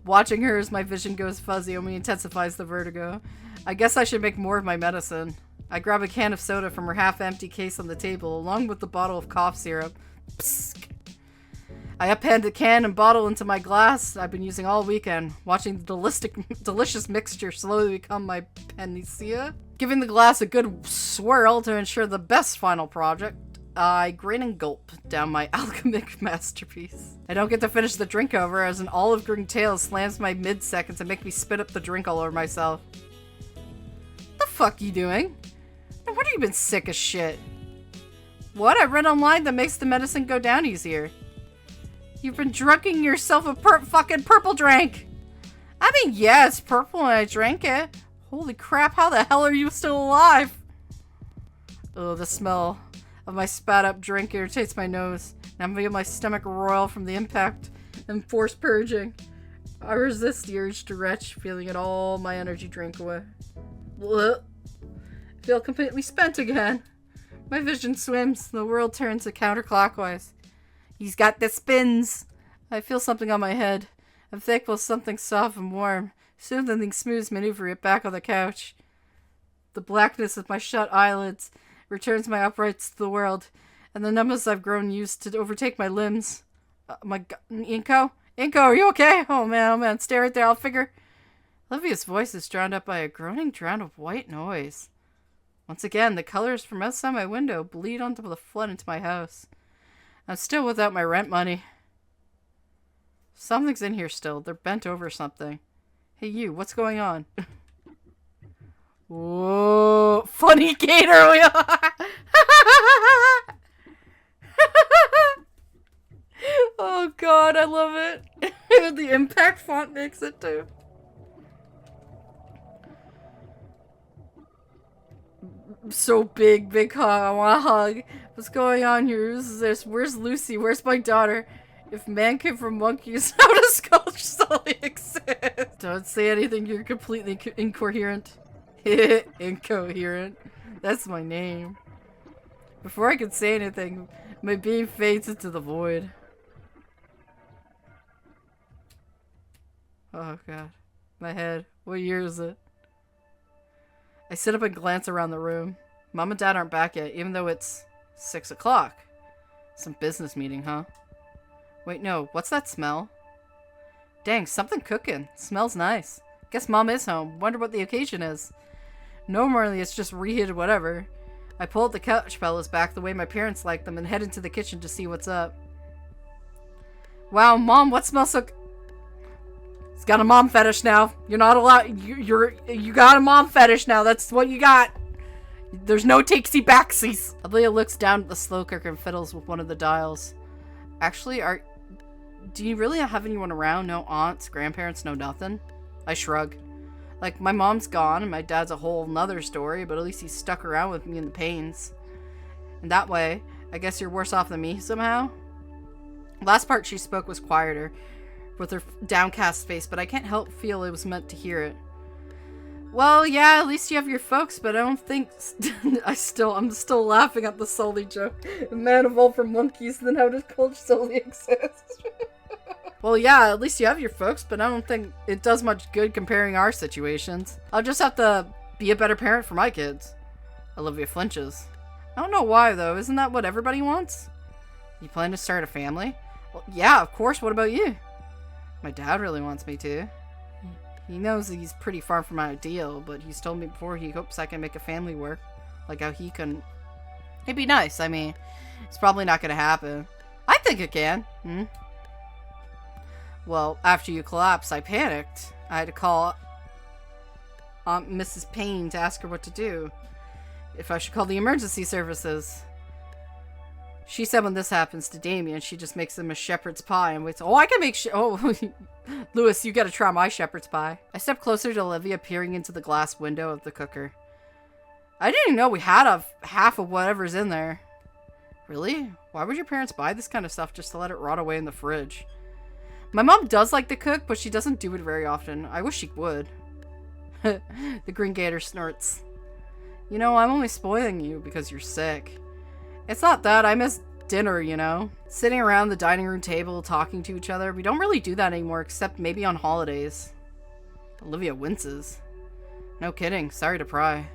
Watching her as my vision goes fuzzy only intensifies the vertigo. I guess I should make more of my medicine. I grab a can of soda from her half-empty case on the table, along with the bottle of cough syrup. Psst. I append the can and bottle into my glass I've been using all weekend, watching the delicious mixture slowly become my panacea. Giving the glass a good swirl to ensure the best final project, I grin and gulp down my alchemic masterpiece. I don't get to finish the drink over as an olive green tail slams my midseconds and make me spit up the drink all over myself. What the fuck you doing? No wonder you've been sick as shit. What? I read online that makes the medicine go down easier. You've been drinking yourself a fucking purple drink. I mean, yeah, it's purple and I drank it. Holy crap, how the hell are you still alive? Oh, the smell of my spat up drink irritates my nose. And I'm feeling my stomach roil from the impact and forced purging. I resist the urge to retch, feeling it all my energy drink away. Blech. I feel completely spent again. My vision swims, the world turns counterclockwise. He's got the spins. I feel something on my head. I'm thankful something soft and warm. Soon something smooth maneuver it back on the couch. The blackness of my shut eyelids returns my uprights to the world, and the numbness I've grown used to overtake my limbs. My God, Inko? Inko, are you okay? Oh man, stay right there, I'll figure. Olivia's voice is drowned up by a groaning drown of white noise. Once again, the colors from outside my window bleed onto the flood into my house. I'm still without my rent money. Something's in here still. They're bent over something. Hey you, what's going on? Whoa, funny gator wheel! Oh god, I love it. The impact font makes it too. So big hug. I want a hug. What's going on here? Who's this? Where's Lucy? Where's my daughter? If man came from monkeys, how does sculpture solely exist? Don't say anything, you're completely incoherent. Incoherent. That's my name. Before I could say anything, my beam fades into the void. Oh god. My head. What year is it? I sit up and glance around the room. Mom and Dad aren't back yet, even though it's 6 o'clock. Some business meeting, huh? Wait, no. What's that smell? Dang, something cooking. Smells nice. Guess Mom is home. Wonder what the occasion is. Normally, it's just reheated whatever. I pull the couch pillows back the way my parents like them and head into the kitchen to see what's up. Wow, Mom, what smells so... It's got a mom fetish now. You're not allowed. You got a mom fetish now. That's what you got. There's no takesy backsies. Amelia looks down at the slow cooker and fiddles with one of the dials. Actually, do you really have anyone around? No aunts, grandparents, no nothing? I shrug. Like, my mom's gone and my dad's a whole nother story, but at least he's stuck around with me in the pains. And that way, I guess you're worse off than me somehow? Last part she spoke was quieter, with her downcast face, but I can't help feel it was meant to hear it. Well, yeah, at least you have your folks, but I don't think... I'm still laughing at the Sully joke. A man evolved from monkeys, then how does culture solely exist? Well, yeah, at least you have your folks, but I don't think it does much good comparing our situations. I'll just have to be a better parent for my kids. Olivia flinches. I don't know why, though. Isn't that what everybody wants? You plan to start a family? Well, yeah, of course. What about you? My dad really wants me to. He knows he's pretty far from my ideal, but he's told me before he hopes I can make a family work. Like how he couldn't. It'd be nice. I mean, it's probably not gonna happen. I think it can. Well, after you collapsed, I panicked. I had to call Aunt Mrs. Payne to ask her what to do. If I should call the emergency services. She said when this happens to Damien, she just makes him a shepherd's pie and waits. Oh, I can make oh, Lewis, you gotta try my shepherd's pie. I stepped closer to Olivia, peering into the glass window of the cooker. I didn't know we had half of whatever's in there. Really? Why would your parents buy this kind of stuff just to let it rot away in the fridge? My mom does like to cook, but she doesn't do it very often. I wish she would. The Green Gator snorts. You know, I'm only spoiling you because you're sick. It's not that. I miss dinner, you know? Sitting around the dining room table, talking to each other. We don't really do that anymore, except maybe on holidays. Olivia winces. No kidding. Sorry to pry.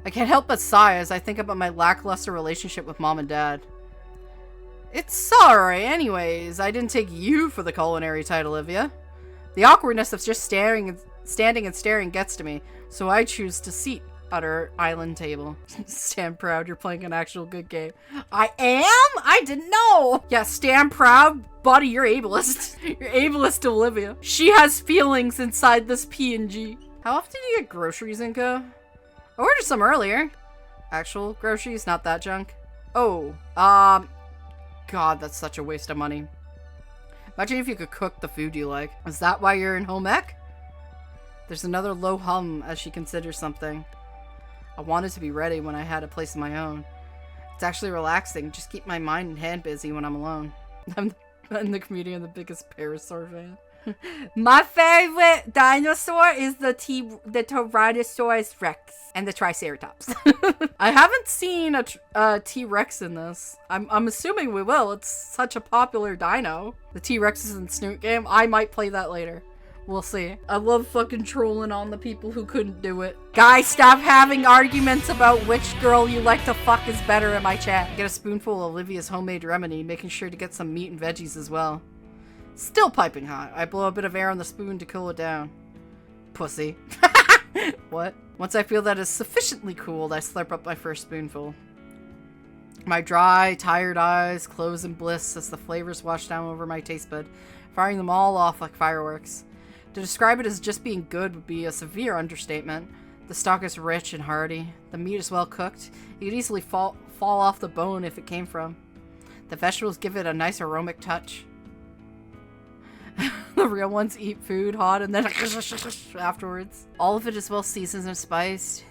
I can't help but sigh as I think about my lackluster relationship with Mom and Dad. It's sorry, anyways. I didn't take you for the culinary title, Olivia. The awkwardness of just standing and staring gets to me, so I choose to seat at our island table. Stand proud, you're playing an actual good game. I am? I didn't know! Yeah, stand proud, buddy, you're ableist. You're ableist to Olivia. She has feelings inside this PNG. How often do you get groceries, Inko? I ordered some earlier. Actual groceries, not that junk. Oh, God, that's such a waste of money. Imagine if you could cook the food you like. Is that why you're in home ec? There's another low hum as she considers something. I wanted to be ready when I had a place of my own. It's actually relaxing. Just keep my mind and hand busy when I'm alone. I'm the comedian, the biggest Parasaur fan. My favorite dinosaur is the Tyrannosaurus Rex and the Triceratops. I haven't seen a T-Rex in this. I'm assuming we will. It's such a popular dino. The T-Rex is in Snoot game. I might play that later. We'll see. I love fucking trolling on the people who couldn't do it. Guys, stop having arguments about which girl you like to fuck is better in my chat. Get a spoonful of Olivia's homemade remedy, making sure to get some meat and veggies as well. Still piping hot. I blow a bit of air on the spoon to cool it down. Pussy. What? Once I feel that is sufficiently cooled, I slurp up my first spoonful. My dry, tired eyes close in bliss as the flavors wash down over my taste bud, firing them all off like fireworks. To describe it as just being good would be a severe understatement. The stock is rich and hearty. The meat is well cooked. It could easily fall off the bone if it came from. The vegetables give it a nice aromatic touch. The real ones eat food hot and then afterwards. All of it is well seasoned and spiced.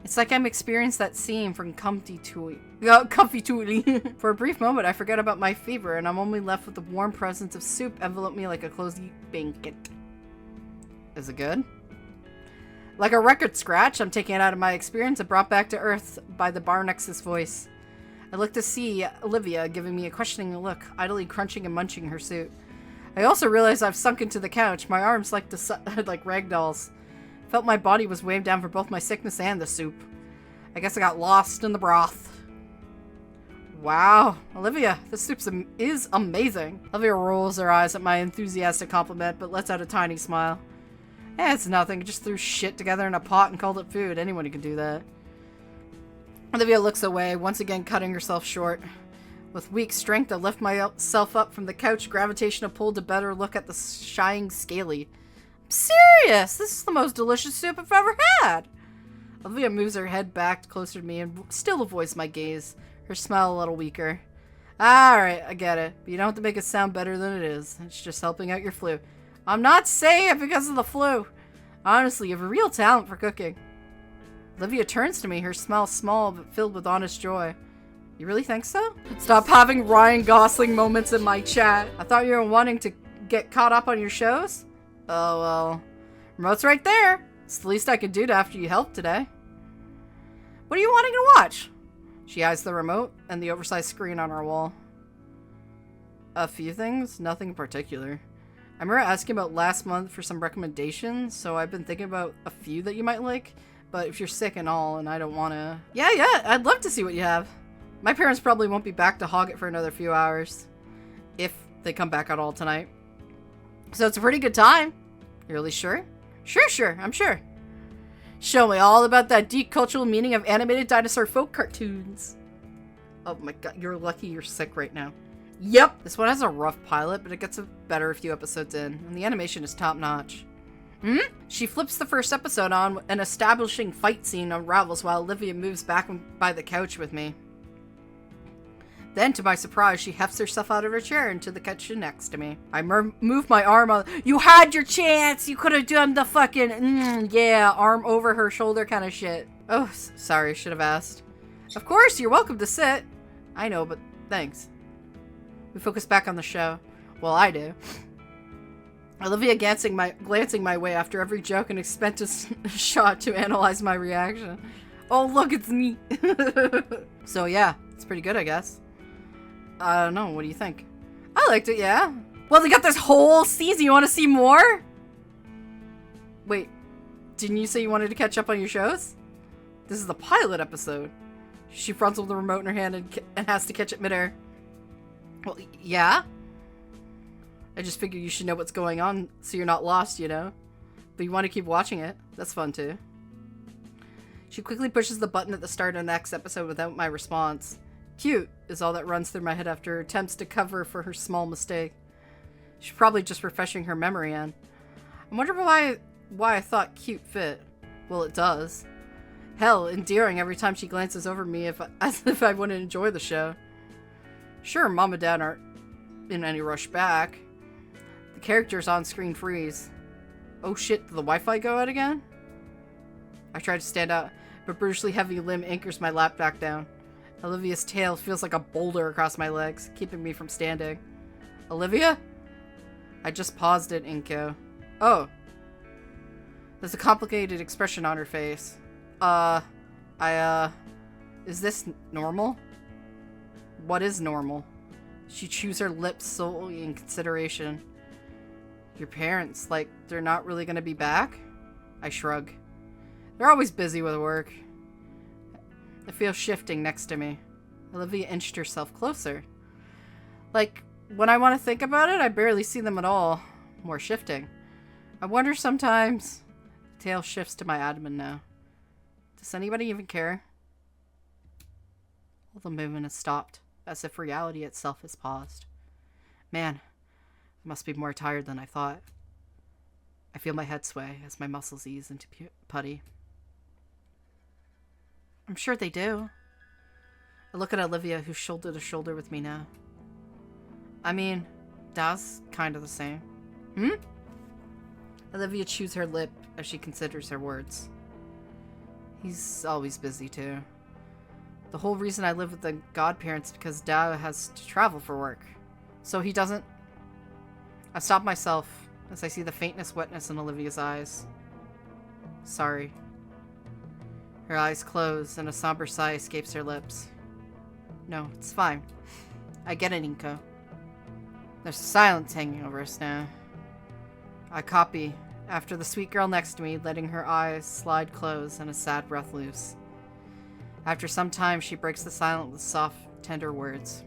It's like I'm experiencing that scene from Comfy Toolie. For a brief moment, I forget about my fever and I'm only left with the warm presence of soup envelop me like a cozy blanket. Is it good? Like a record scratch, I'm taken out of my experience and brought back to earth by the Barnex's voice. I look to see Olivia giving me a questioning look, idly crunching and munching her soup. I also realize I've sunk into the couch, my arms like ragdolls. Felt my body was weighed down for both my sickness and the soup. I guess I got lost in the broth. Wow, Olivia, this soup is amazing. Olivia rolls her eyes at my enthusiastic compliment, but lets out a tiny smile. Eh, it's nothing. I just threw shit together in a pot and called it food. Anyone can do that. Olivia looks away, once again cutting herself short. With weak strength, I lift myself up from the couch, gravitational pull to better look at the shining scaly. I'm serious! This is the most delicious soup I've ever had! Olivia moves her head back closer to me and still avoids my gaze, her smile a little weaker. Alright, I get it, but you don't have to make it sound better than it is. It's just helping out your flu. I'm not saying it because of the flu. Honestly, you have a real talent for cooking. Olivia turns to me, her smile small but filled with honest joy. You really think so? Stop having Ryan Gosling moments in my chat. I thought you were wanting to get caught up on your shows? Oh well. Remote's right there. It's the least I could do after you helped today. What are you wanting to watch? She eyes the remote and the oversized screen on our wall. A few things, nothing in particular. I remember asking about last month for some recommendations, so I've been thinking about a few that you might like. But if you're sick and all, and I don't want to... Yeah, I'd love to see what you have. My parents probably won't be back to hog it for another few hours. If they come back at all tonight. So it's a pretty good time. You're really sure? Sure, I'm sure. Show me all about that deep cultural meaning of animated dinosaur folk cartoons. Oh my god, you're lucky you're sick right now. Yep! This one has a rough pilot, but it gets better a few episodes in, and the animation is top-notch. She flips the first episode on, an establishing fight scene unravels while Olivia moves back by the couch with me. Then, to my surprise, she hefts herself out of her chair into the kitchen next to me. I move my arm on. You had your chance! You could have done the fucking, yeah, arm over her shoulder kind of shit. Oh, sorry, should have asked. Of course, you're welcome to sit. I know, but thanks. We focus back on the show. Well, I do. Olivia glancing my way after every joke and expensive shot to analyze my reaction. Oh, look, it's me. So, yeah, it's pretty good, I guess. I don't know, what do you think? I liked it, yeah. Well, they got this whole season. You want to see more? Wait, didn't you say you wanted to catch up on your shows? This is the pilot episode. She fronts with the remote in her hand and has to catch it midair. Well, yeah. I just figured you should know what's going on so you're not lost, you know? But you want to keep watching it. That's fun, too. She quickly pushes the button at the start of the next episode without my response. Cute is all that runs through my head after attempts to cover for her small mistake. She's probably just refreshing her memory on. I wonder why I thought cute fit. Well, it does. Hell, endearing every time she glances over me as if I wouldn't enjoy the show. Sure, Mom and Dad aren't in any rush back. The characters on screen freeze. Oh shit, did the Wi-Fi go out again? I try to stand up, but brutally heavy limb anchors my lap back down. Olivia's tail feels like a boulder across my legs, keeping me from standing. Olivia? I just paused at Inko. Oh. There's a complicated expression on her face. Is this normal? What is normal? She chews her lips solely in consideration. Your parents, like, they're not really gonna be back? I shrug. They're always busy with work. I feel shifting next to me. Olivia inched herself closer. Like, when I want to think about it, I barely see them at all. More shifting. I wonder sometimes... The tail shifts to my abdomen now. Does anybody even care? All the movement has stopped, as if reality itself has paused. Man, I must be more tired than I thought. I feel my head sway as my muscles ease into putty. I'm sure they do. I look at Olivia, who's shoulder to shoulder with me now. I mean, Dad's kind of the same. Olivia chews her lip as she considers her words. He's always busy, too. The whole reason I live with the godparents is because Dad has to travel for work. So he doesn't... I stop myself as I see the faintness wetness in Olivia's eyes. Sorry. Her eyes close and a somber sigh escapes her lips. No, it's fine. I get it, Inko. There's silence hanging over us now. I copy, after the sweet girl next to me, letting her eyes slide close and a sad breath loose. After some time, she breaks the silence with soft, tender words.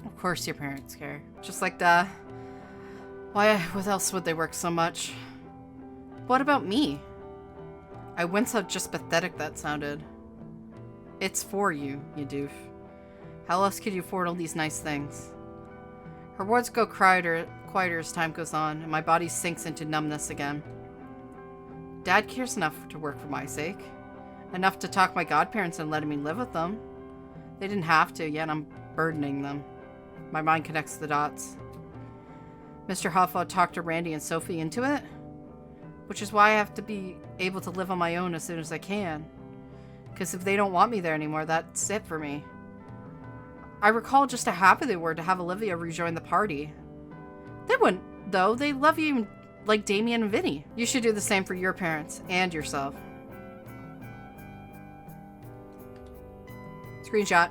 Of course your parents care. Just like Dad. Why else would they work so much? What about me? I wince how just pathetic that sounded. It's for you, you doof. How else could you afford all these nice things? Her words go quieter as time goes on, and my body sinks into numbness again. Dad cares enough to work for my sake. Enough to talk my godparents and letting me live with them. They didn't have to, yet I'm burdening them. My mind connects the dots. Mr. Hoffa talked to Randy and Sophie into it, which is why I have to be able to live on my own as soon as I can. Because if they don't want me there anymore, that's it for me. I recall just how happy they were to have Olivia rejoin the party. They wouldn't, though. They love you like Damien and Vinny. You should do the same for your parents and yourself. Screenshot.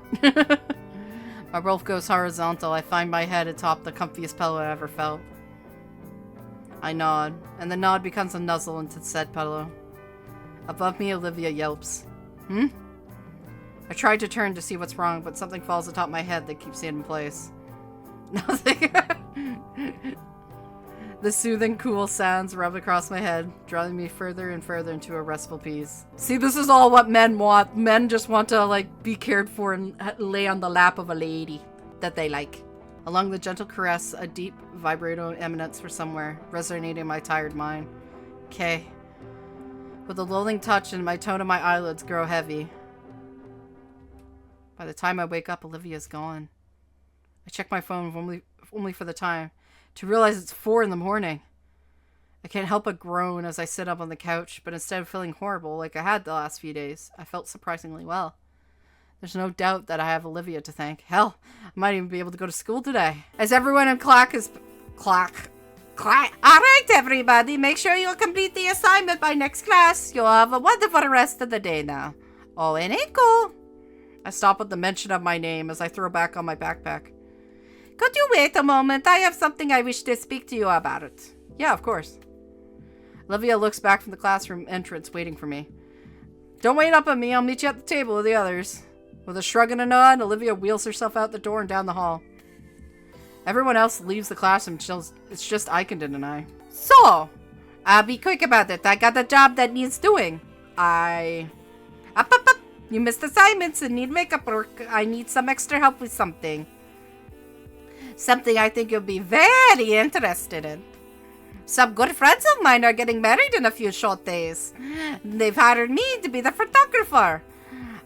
My roll goes horizontal. I find my head atop the comfiest pillow I ever felt. I nod, and the nod becomes a nuzzle into said pillow. Above me, Olivia yelps. I tried to turn to see what's wrong, but something falls atop my head that keeps it in place. Nothing. The soothing, cool sounds rub across my head, drawing me further and further into a restful peace. See, this is all what men want. Men just want to, like, be cared for and lay on the lap of a lady that they like. Along the gentle caress, a deep vibrato emanates from somewhere, resonating in my tired mind. Okay. With a lulling touch and my tone of my eyelids grow heavy. By the time I wake up, Olivia's gone. I check my phone only for the time, to realize it's 4 in the morning. I can't help but groan as I sit up on the couch, but instead of feeling horrible like I had the last few days, I felt surprisingly well. There's no doubt that I have Olivia to thank. Hell, I might even be able to go to school today. As everyone in class is... Clack. Alright, everybody, make sure you'll complete the assignment by next class. You'll have a wonderful rest of the day now. Oh, and it cool. I stop at the mention of my name as I throw back on my backpack. Could you wait a moment? I have something I wish to speak to you about it. Yeah, of course. Olivia looks back from the classroom entrance, waiting for me. Don't wait up on me. I'll meet you at the table with the others. With a shrug and a nod, Olivia wheels herself out the door and down the hall. Everyone else leaves the classroom. It's just Iadakan and I. So, I'll be quick about it. I got a job that needs doing. Up. You missed assignments and need makeup work. I need some extra help with something. Something I think you'll be very interested in. Some good friends of mine are getting married in a few short days. They've hired me to be the photographer.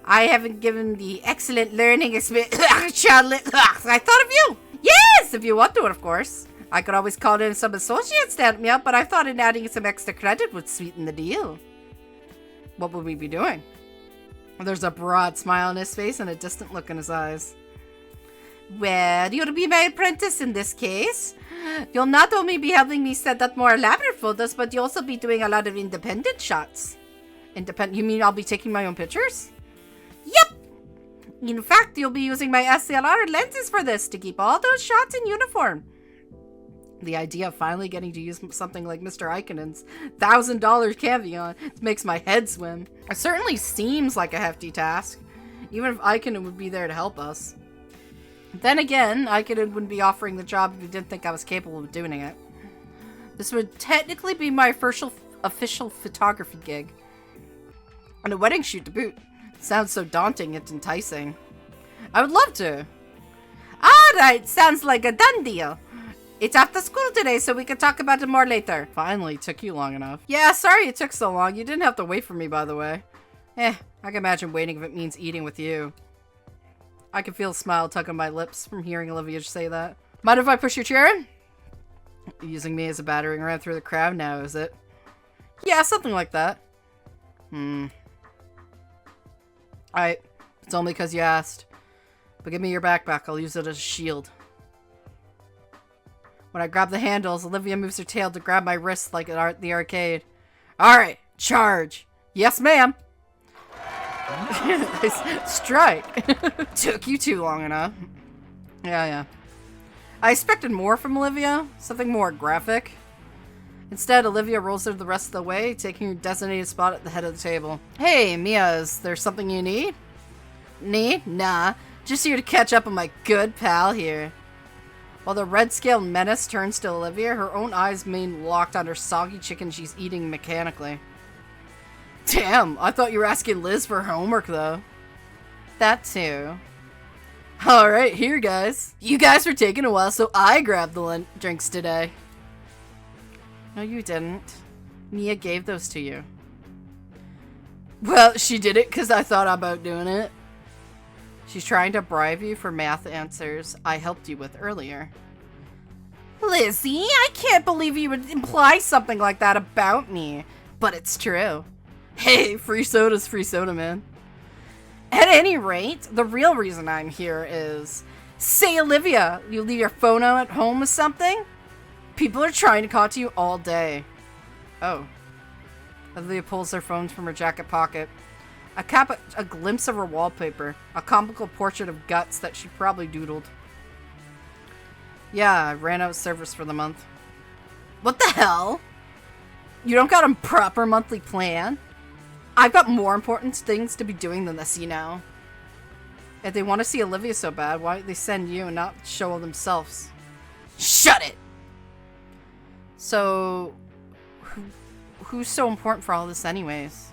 I haven't given the excellent learning experience. I thought of you. Yes, if you want to, of course. I could always call in some associates to help me out, but I thought in adding some extra credit would sweeten the deal. What would we be doing? There's a broad smile on his face and a distant look in his eyes. Well, you'll be my apprentice in this case. You'll not only be helping me set up more elaborate photos, but you'll also be doing a lot of independent shots. Independent? You mean I'll be taking my own pictures? Yep! In fact, you'll be using my SLR lenses for this to keep all those shots in uniform. The idea of finally getting to use something like Mr. Iadakan's $1,000 Cavion makes my head swim. It certainly seems like a hefty task, even if Iadakan would be there to help us. Then again, Iadakan wouldn't be offering the job if he didn't think I was capable of doing it. This would technically be my first official photography gig. And a wedding shoot to boot. Sounds so daunting, it's enticing. I would love to. Alright, sounds like a done deal. It's after school today, so we can talk about it more later. Finally, took you long enough. Yeah, sorry it took so long. You didn't have to wait for me, by the way. I can imagine waiting if it means eating with you. I can feel a smile tug on my lips from hearing Olivia say that. Mind if I push your chair in? Using me as a battering ram through the crowd now, is it? Yeah, something like that. Alright, it's only because you asked. But give me your backpack, I'll use it as a shield. When I grab the handles, Olivia moves her tail to grab my wrist like at the arcade. Alright, charge! Yes, ma'am! Strike! Took you too long enough. Yeah. I expected more from Olivia, something more graphic. Instead, Olivia rolls her the rest of the way, taking her designated spot at the head of the table. Hey, Mia, is there something you need? Need? Nah, just here to catch up on my good pal here. While the red-scaled menace turns to Olivia, her own eyes remain locked on her soggy chicken she's eating mechanically. Damn, I thought you were asking Liz for her homework, though. That too. Alright, here, guys. You guys were taking a while, so I grabbed the drinks today. No, you didn't. Mia gave those to you. Well, she did it because I thought about doing it. She's trying to bribe you for math answers I helped you with earlier. Lizzie, I can't believe you would imply something like that about me. But it's true. Hey, free soda's free soda, man. At any rate, the real reason I'm here is... Say, Olivia, you leave your phone out at home or something? People are trying to call to you all day. Oh. Olivia pulls her phone from her jacket pocket. I cap a glimpse of her wallpaper. A comical portrait of guts that she probably doodled. Yeah, I ran out of service for the month. What the hell? You don't got a proper monthly plan? I've got more important things to be doing than this, you know. If they want to see Olivia so bad, why don't they send you and not show themselves? Shut it! So, who's so important for all this anyways?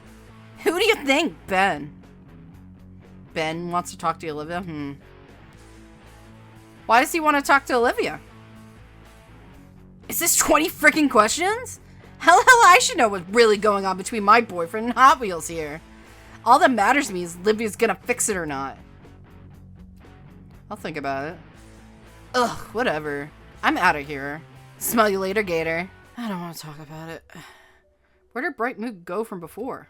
Who do you think? Ben. Ben wants to talk to Olivia? Why does he want to talk to Olivia? Is this 20 freaking questions? Hell, I should know what's really going on between my boyfriend and Hot Wheels here. All that matters to me is Olivia's gonna fix it or not. I'll think about it. Ugh, whatever. I'm out of here. Smell you later, Gator. I don't want to talk about it. Where did Bright Mood go from before?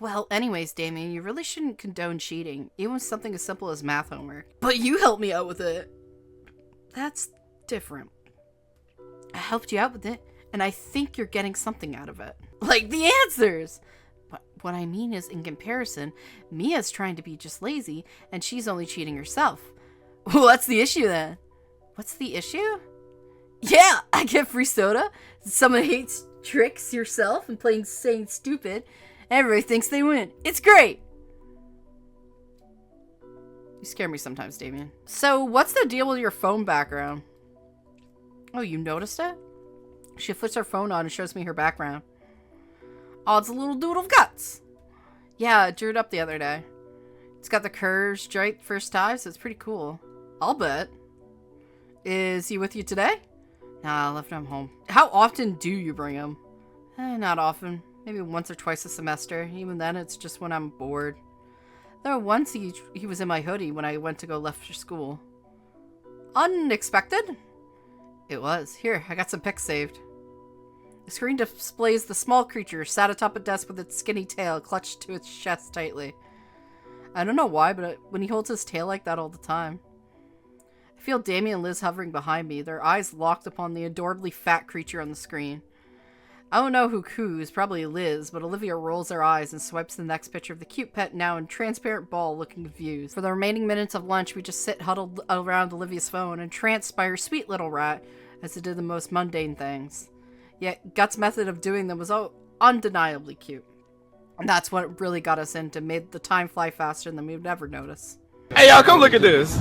Well, anyways, Damien, you really shouldn't condone cheating, even with something as simple as math homework. But you helped me out with it. That's different. I helped you out with it, and I think you're getting something out of it. Like the answers! But what I mean is, in comparison, Mia's trying to be just lazy, and she's only cheating herself. What's the issue then? What's the issue? Yeah, I get free soda. Someone hates tricks yourself and saying stupid. Everybody thinks they win. It's great. You scare me sometimes, Damien. So, what's the deal with your phone background? Oh, you noticed it? She flips her phone on and shows me her background. Oh, it's a little dude of guts. Yeah, I drew it up the other day. It's got the curves straight first time, so it's pretty cool. I'll bet. Is he with you today? Nah, I left him home. How often do you bring him? Not often. Maybe once or twice a semester. Even then, it's just when I'm bored. Though once he was in my hoodie when I went to go left for school. Unexpected? It was. Here, I got some pics saved. The screen displays the small creature sat atop a desk with its skinny tail clutched to its chest tightly. I don't know why, but when he holds his tail like that all the time. I feel Damien and Liz hovering behind me, their eyes locked upon the adorably fat creature on the screen. I don't know who coos, probably Liz, but Olivia rolls her eyes and swipes the next picture of the cute pet now in transparent ball looking confused. For the remaining minutes of lunch, we just sit huddled around Olivia's phone, entranced by her sweet little rat, as it did the most mundane things. Yet, Gut's method of doing them was undeniably cute. And that's what really got us into, made the time fly faster than we'd ever notice. Hey y'all, come look at this!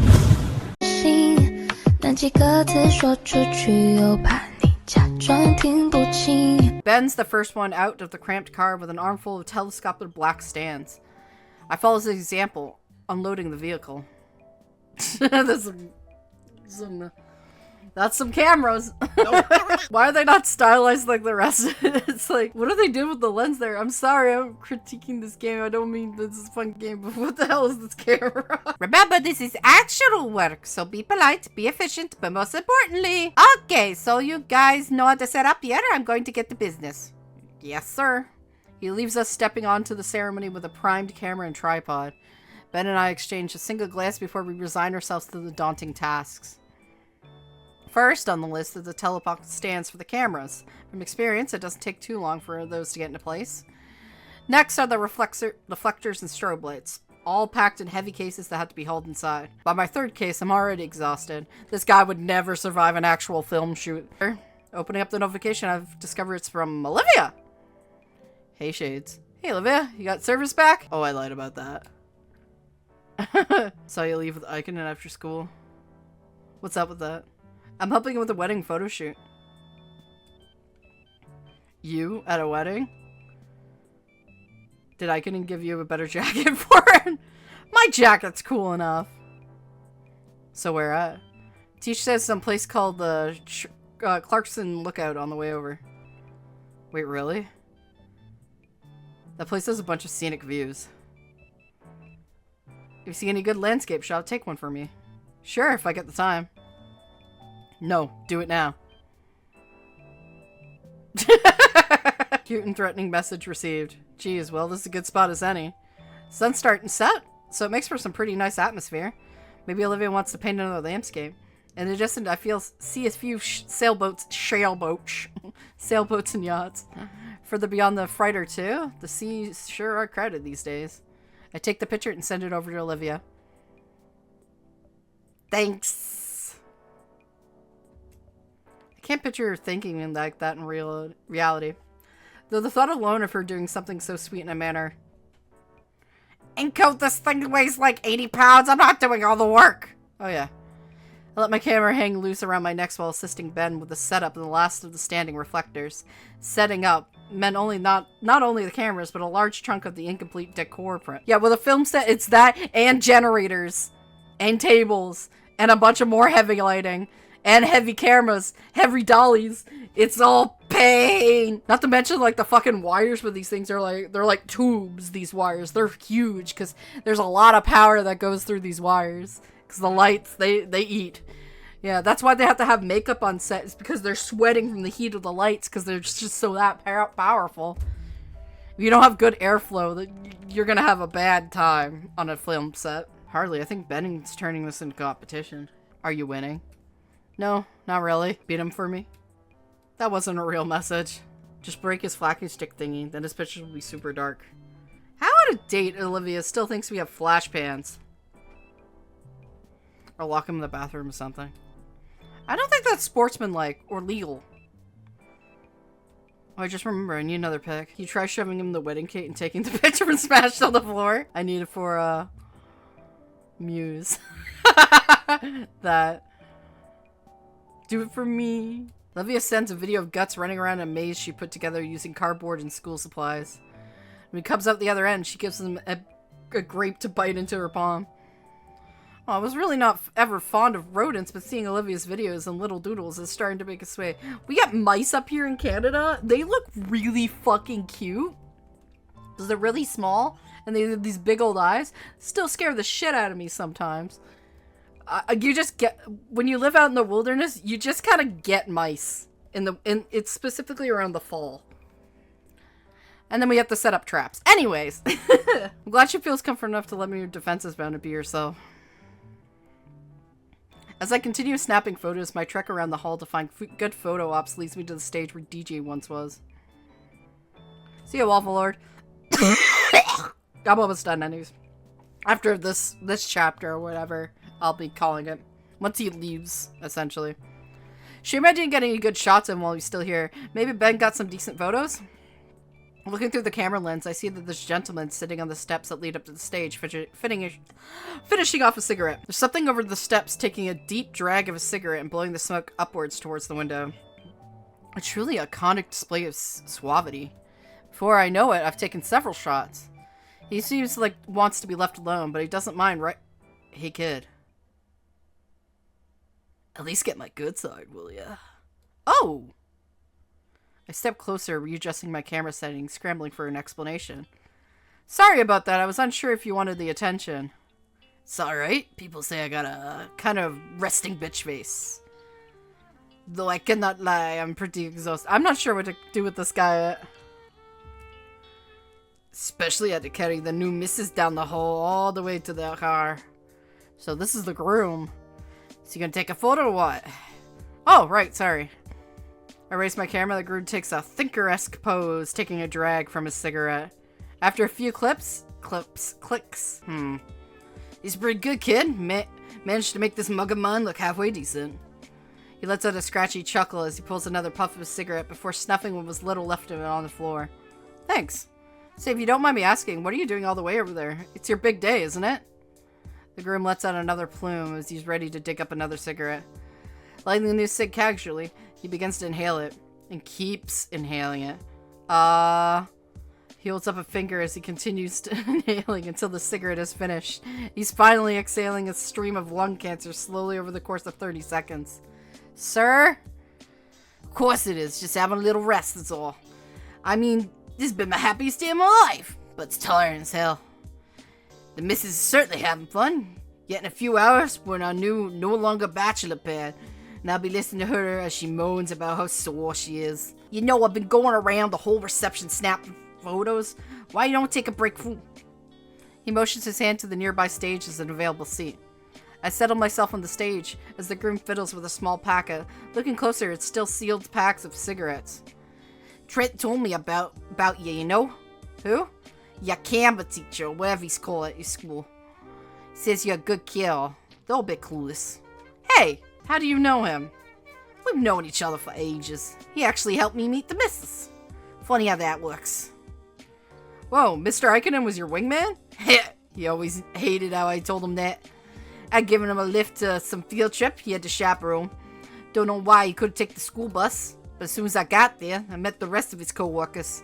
Ben's the first one out of the cramped car with an armful of telescopic black stands. I follow his example, unloading the vehicle. That's some cameras. Why are they not stylized like the rest of it? It's like, what do they do with the lens there? I'm sorry, I'm critiquing this game. I don't mean this is a fun game, but what the hell is this camera? Remember, this is actual work, so be polite, be efficient, but most importantly... Okay, so you guys know how to set up here? I'm going to get to business. Yes, sir. He leaves us stepping onto the ceremony with a primed camera and tripod. Ben and I exchange a single glance before we resign ourselves to the daunting tasks. First on the list are the telepocket stands for the cameras. From experience, it doesn't take too long for those to get into place. Next are the reflectors and strobe lights, all packed in heavy cases that have to be held inside. By my third case, I'm already exhausted. This guy would never survive an actual film shoot. Opening up the notification, I've discovered it's from Olivia! Hey, Shades. Hey, Olivia, you got service back? Oh, I lied about that. Saw you leave with Iken after school. What's up with that? I'm helping him with a wedding photo shoot. You at a wedding? Did Iken give you a better jacket for it? My jacket's cool enough. So where at? Teach says some place called the Clarkson Lookout on the way over. Wait, really? That place has a bunch of scenic views. If you see any good landscape shot, take one for me. Sure, if I get the time. No, do it now. Cute and threatening message received. Geez, well, this is a good spot as any. Sun's starting to set, so it makes for some pretty nice atmosphere. Maybe Olivia wants to paint another landscape. In the distance, I see a few sailboats and yachts. Further beyond the freighter, too. The seas sure are crowded these days. I take the picture and send it over to Olivia. Thanks. I can't picture her thinking like that in reality. Though the thought alone of her doing something so sweet in a manner. fucking coat. This thing weighs like 80 pounds. I'm not doing all the work. Oh, yeah. I let my camera hang loose around my neck while assisting Ben with the setup and the last of the standing reflectors. Setting up meant not only the cameras, but a large chunk of the incomplete decor print. Yeah, with a film set, it's that and generators and tables and a bunch of more heavy lighting and heavy cameras, heavy dollies. It's all pain. Not to mention like the fucking wires for these things are they're like tubes, these wires. They're huge because there's a lot of power that goes through these wires. Because the lights, they eat. Yeah, that's why they have to have makeup on set. It's because they're sweating from the heat of the lights because they're just so that powerful. If you don't have good airflow, you're going to have a bad time on a film set. Hardly. I think Benning's turning this into competition. Are you winning? No, not really. Beat him for me. That wasn't a real message. Just break his flacking stick thingy, then his picture will be super dark. How out of date Olivia still thinks we have flash pans? Or lock him in the bathroom or something. I don't think that's sportsmanlike or legal. Oh, I just remember, I need another pic. You try shoving him the wedding cake and taking the picture and smashed on the floor. I need it for, Muse. That. Do it for me. Olivia sends a video of Guts running around in a maze she put together using cardboard and school supplies. When he comes out the other end, she gives him a grape to bite into her palm. Oh, I was really not ever fond of rodents, but seeing Olivia's videos and little doodles is starting to make a sway. We got mice up here in Canada. They look really fucking cute. Because they're really small, and they have these big old eyes. Still scare the shit out of me sometimes. You just get, when you live out in the wilderness, you just kind of get mice. It's specifically around the fall. And then we have to set up traps. Anyways. I'm glad she feels comfort enough to let me defense is bound to be herself. As I continue snapping photos, my trek around the hall to find good photo ops leads me to the stage where DJ once was. See you, Waffle Lord. I'm almost done anyways. After this chapter or whatever, I'll be calling it. Once he leaves, essentially. Shame I didn't get any good shots of him while he's still here. Maybe Ben got some decent photos? Looking through the camera lens, I see that this gentleman's sitting on the steps that lead up to the stage, finishing off a cigarette. There's something over the steps taking a deep drag of a cigarette and blowing the smoke upwards towards the window. A truly iconic display of suavity. Before I know it, I've taken several shots. He seems like wants to be left alone, but he doesn't mind, right? Hey, kid. At least get my good side, will ya? Oh! I stepped closer, readjusting my camera settings, scrambling for an explanation. Sorry about that, I was unsure if you wanted the attention. It's alright. People say I got a kind of resting bitch face. Though I cannot lie, I'm pretty exhausted. I'm not sure what to do with this guy yet. Especially had to carry the new missus down the hall all the way to the car. So this is the groom. Is he gonna take a photo or what? Oh, right, sorry. I raise my camera, the groom takes a thinker-esque pose, taking a drag from his cigarette. After a few clicks. He's a pretty good kid. Managed to make this mug of mine look halfway decent. He lets out a scratchy chuckle as he pulls another puff of his cigarette before snuffing what was little left of it on the floor. Thanks. Say, if you don't mind me asking, what are you doing all the way over there? It's your big day, isn't it? The groom lets out another plume as he's ready to dig up another cigarette. Lighting the new cig casually, he begins to inhale it, and keeps inhaling it. He holds up a finger as he continues to inhaling until the cigarette is finished. He's finally exhaling a stream of lung cancer slowly over the course of 30 seconds. Sir? Of course it is, just having a little rest, that's all. I mean, this has been my happiest day of my life, but it's tiring as hell. The missus is certainly having fun, yet in a few hours, we're in our new, no longer bachelor pad. And I'll be listening to her as she moans about how sore she is. You know, I've been going around the whole reception snapping photos. Why you don't take a break from... He motions his hand to the nearby stage as an available seat. I settle myself on the stage as the groom fiddles with a small packet. Looking closer, it's still sealed packs of cigarettes. Trent told me about you, you know? Who? Your Canva teacher, whatever he's called at your school. He says you're a good kid, though a bit clueless. Hey! How do you know him? We've known each other for ages. He actually helped me meet the missus. Funny how that works. Whoa, Mr. Ikonen was your wingman? He always hated how I told him that. I'd given him a lift to some field trip he had to chaperone. Don't know why he couldn't take the school bus, but as soon as I got there, I met the rest of his co-workers,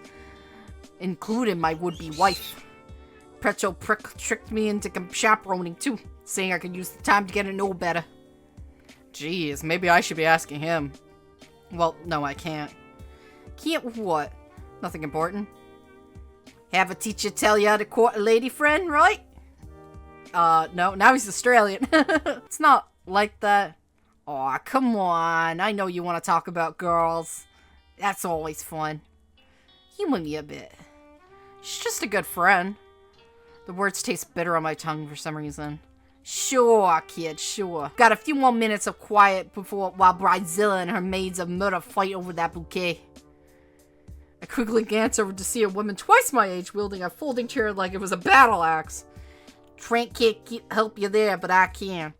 including my would-be wife. Pretzel prick tricked me into chaperoning too, saying I could use the time to get to know better. Jeez, maybe I should be asking him. Well, no, I can't. Can't what? Nothing important. Have a teacher tell you how to court a lady friend, right? No, now he's Australian. It's not like that. Aw, come on. I know you want to talk about girls. That's always fun. Humor me a bit. She's just a good friend. The words taste bitter on my tongue for some reason. Sure, kid, sure. Got a few more minutes of quiet while Bridezilla and her maids of murder fight over that bouquet. I quickly glance over to see a woman twice my age wielding a folding chair like it was a battle axe. Trent can't help you there, but I can.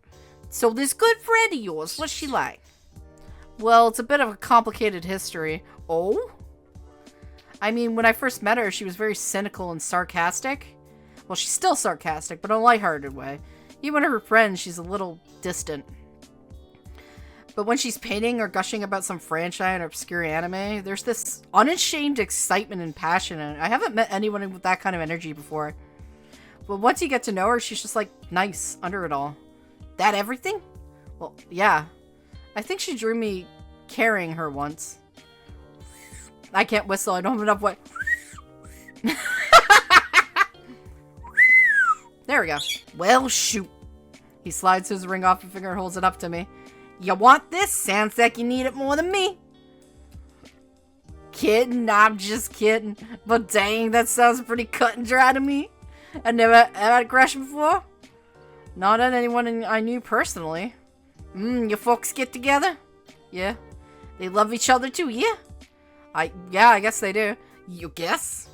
So this good friend of yours, what's she like? Well, it's a bit of a complicated history. Oh? I mean, when I first met her, she was very cynical and sarcastic. Well, she's still sarcastic, but in a lighthearted way. Even her friends, she's a little distant. But when she's painting or gushing about some franchise or obscure anime, there's this unashamed excitement and passion in it. I haven't met anyone with that kind of energy before. But once you get to know her, she's just like nice under it all. That everything? Well, yeah. I think she drew me carrying her once. I can't whistle, I don't have enough what. There we go. Well, shoot. He slides his ring off her finger and holds it up to me. You want this? Sounds like you need it more than me. Kidding, I'm just kidding. But dang, that sounds pretty cut and dry to me. I never had a crush before. Not on anyone I knew personally. Your folks get together? Yeah. They love each other too, yeah? Yeah, I guess they do. You guess?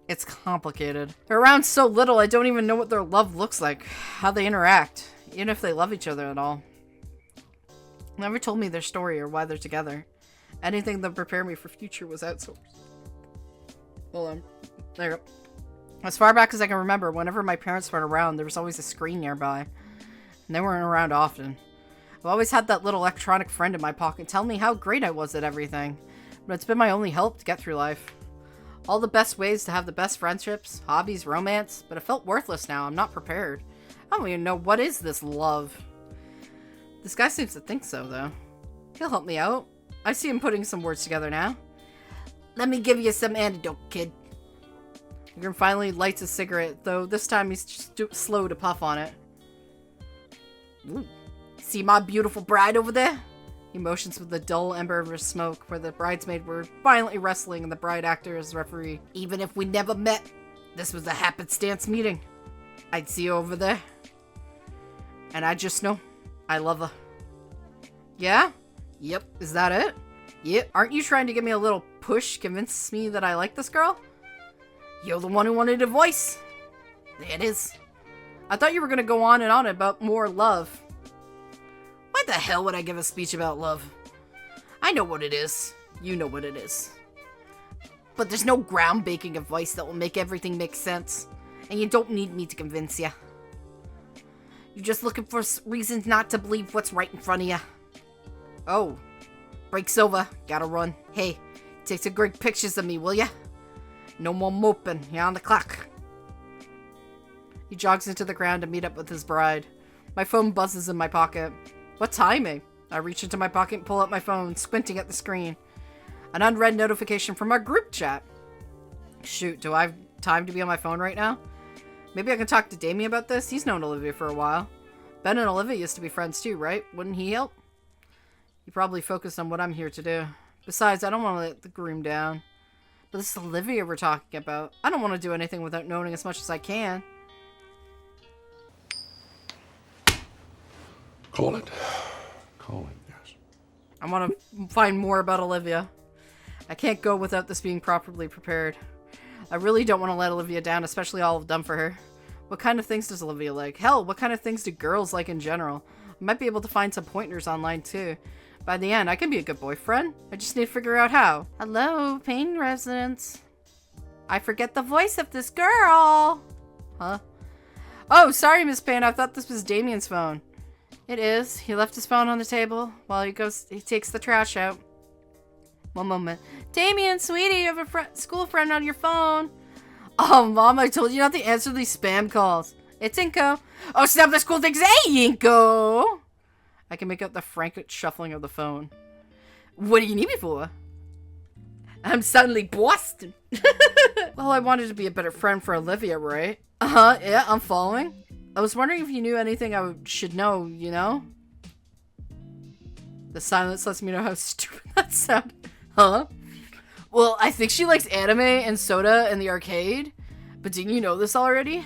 It's complicated. They're around so little, I don't even know what their love looks like. How they interact. Even if they love each other at all. Never told me their story or why they're together. Anything that prepared me for future was outsourced. Hold on. There you go. As far back as I can remember, whenever my parents weren't around, there was always a screen nearby. And they weren't around often. I've always had that little electronic friend in my pocket tell me how great I was at everything. But it's been my only help to get through life. All the best ways to have the best friendships, hobbies, romance, but it felt worthless now. I'm not prepared. I don't even know what is this love. This guy seems to think so, though. He'll help me out. I see him putting some words together now. Let me give you some antidote, kid. Grim finally lights a cigarette, though this time he's just slow to puff on it. Ooh. See my beautiful bride over there? He motions with the dull ember of his smoke, where the bridesmaid were violently wrestling and the bride actor as referee. Even if we never met, this was a happenstance meeting. I'd see you over there. And I just know, I love her. Yeah? Yep. Is that it? Yep. Aren't you trying to give me a little push, convince me that I like this girl? You're the one who wanted a voice. There it is. I thought you were going to go on and on about more love. Why the hell would I give a speech about love? I know what it is. You know what it is. But there's no ground-breaking advice that will make everything make sense. And you don't need me to convince you. You're just looking for reasons not to believe what's right in front of you. Oh. Break's over. Gotta run. Hey, take some great pictures of me, will ya? No more moping. You're on the clock. He jogs into the ground to meet up with his bride. My phone buzzes in my pocket. What timing? I reach into my pocket and pull out my phone, squinting at the screen. An unread notification from our group chat. Shoot, do I have time to be on my phone right now? Maybe I can talk to Damien about this? He's known Olivia for a while. Ben and Olivia used to be friends too, right? Wouldn't he help? He probably focused on what I'm here to do. Besides, I don't want to let the groom down. But this is Olivia we're talking about. I don't want to do anything without knowing as much as I can. Call it. Call it, yes. I want to find more about Olivia. I can't go without this being properly prepared. I really don't want to let Olivia down, especially all I've done for her. What kind of things does Olivia like? Hell, what kind of things do girls like in general? I might be able to find some pointers online too. By the end, I can be a good boyfriend. I just need to figure out how. Hello, Payne residents. I forget the voice of this girl. Huh? Oh, sorry, Miss Payne. I thought this was Damien's phone. It is. He left his phone on the table while he takes the trash out. One moment. Damien, sweetie, you have a school friend on your phone. Oh, Mom, I told you not to answer these spam calls. It's Inko. Oh, snap, the school thinks, hey, Inko. I can make out the frantic shuffling of the phone. What do you need me for? I'm suddenly Boston. Well, I wanted to be a better friend for Olivia, right? Uh-huh, yeah, I'm following. I was wondering if you knew anything I should know, you know? The silence lets me know how stupid that sounded. Huh? Well, I think she likes anime and soda in the arcade. But didn't you know this already?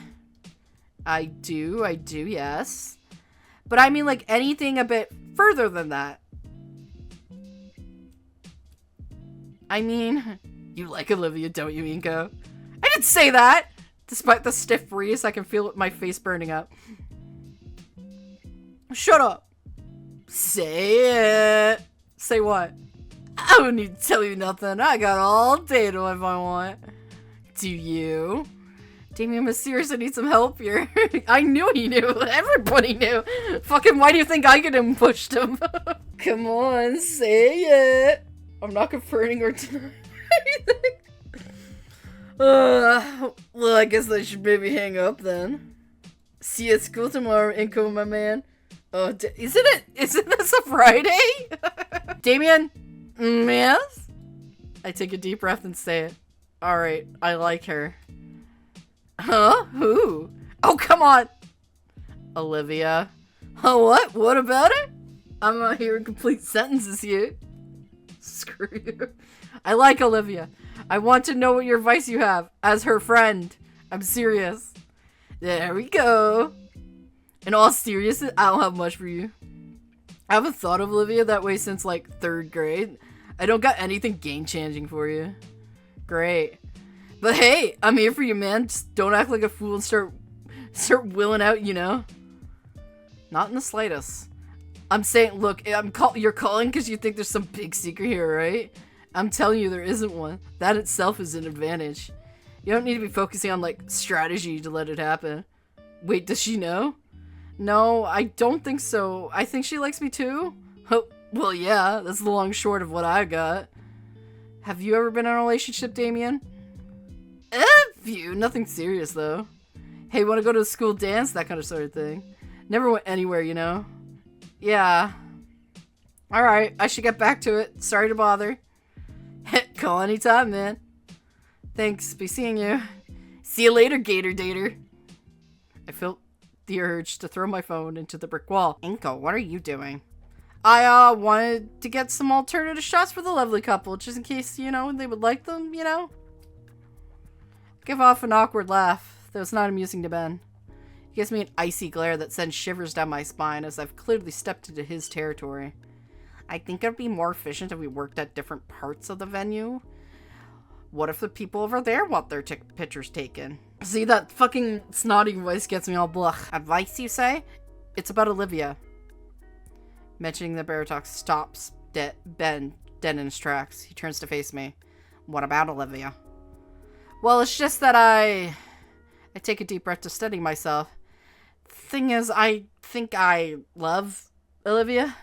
I do, yes. But I mean like anything a bit further than that. I mean, you like Olivia, don't you, Inko? I didn't say that! Despite the stiff breeze, I can feel my face burning up. Shut up! Say it! Say what? I don't need to tell you nothing. I got all day to if I want. Do you? Damien was serious. I need some help here. I knew he knew. Everybody knew. Fucking why do you think I get him pushed him? Come on, say it. I'm not confirming or denying anything. Well, I guess I should maybe hang up then. See you at school tomorrow, Inko, my man. Oh, isn't this a Friday? Damien? Yes? I take a deep breath and say it. Alright, I like her. Huh? Who? Oh, come on! Olivia. Oh, what? What about her? I'm not hearing complete sentences here. Screw you. I like Olivia. I want to know what your advice you have as her friend. I'm serious. There we go. In all seriousness, I don't have much for you. I haven't thought of Olivia that way since like 3rd grade. I don't got anything game-changing for you. Great. But hey, I'm here for you, man. Just don't act like a fool and start willing out, you know? Not in the slightest. I'm saying, look, you're calling because you think there's some big secret here, right? I'm telling you there isn't one. That itself is an advantage. You don't need to be focusing on, like, strategy to let it happen. Wait, does she know? No, I don't think so. I think she likes me too. Oh, well, yeah, that's the long short of what I got. Have you ever been in a relationship, Damien? Few. Nothing serious, though. Hey, want to go to the school dance? That kind of sort of thing. Never went anywhere, you know? Yeah. Alright, I should get back to it. Sorry to bother. Call anytime, man. Thanks, be seeing you. See you later, Gator Dater. I felt the urge to throw my phone into the brick wall. Inko, what are you doing? I, wanted to get some alternative shots for the lovely couple, just in case, you know, they would like them, you know? Give off an awkward laugh that was not amusing to Ben. He gives me an icy glare that sends shivers down my spine as I've clearly stepped into his territory. I think it'd be more efficient if we worked at different parts of the venue. What if the people over there want their pictures taken? See, that fucking snotty voice gets me all blah. Advice, you say? It's about Olivia. Mentioning the Barotalk stops Ben dead in his tracks. He turns to face me. What about Olivia? Well, it's just that I take a deep breath to steady myself. Thing is, I think I love Olivia.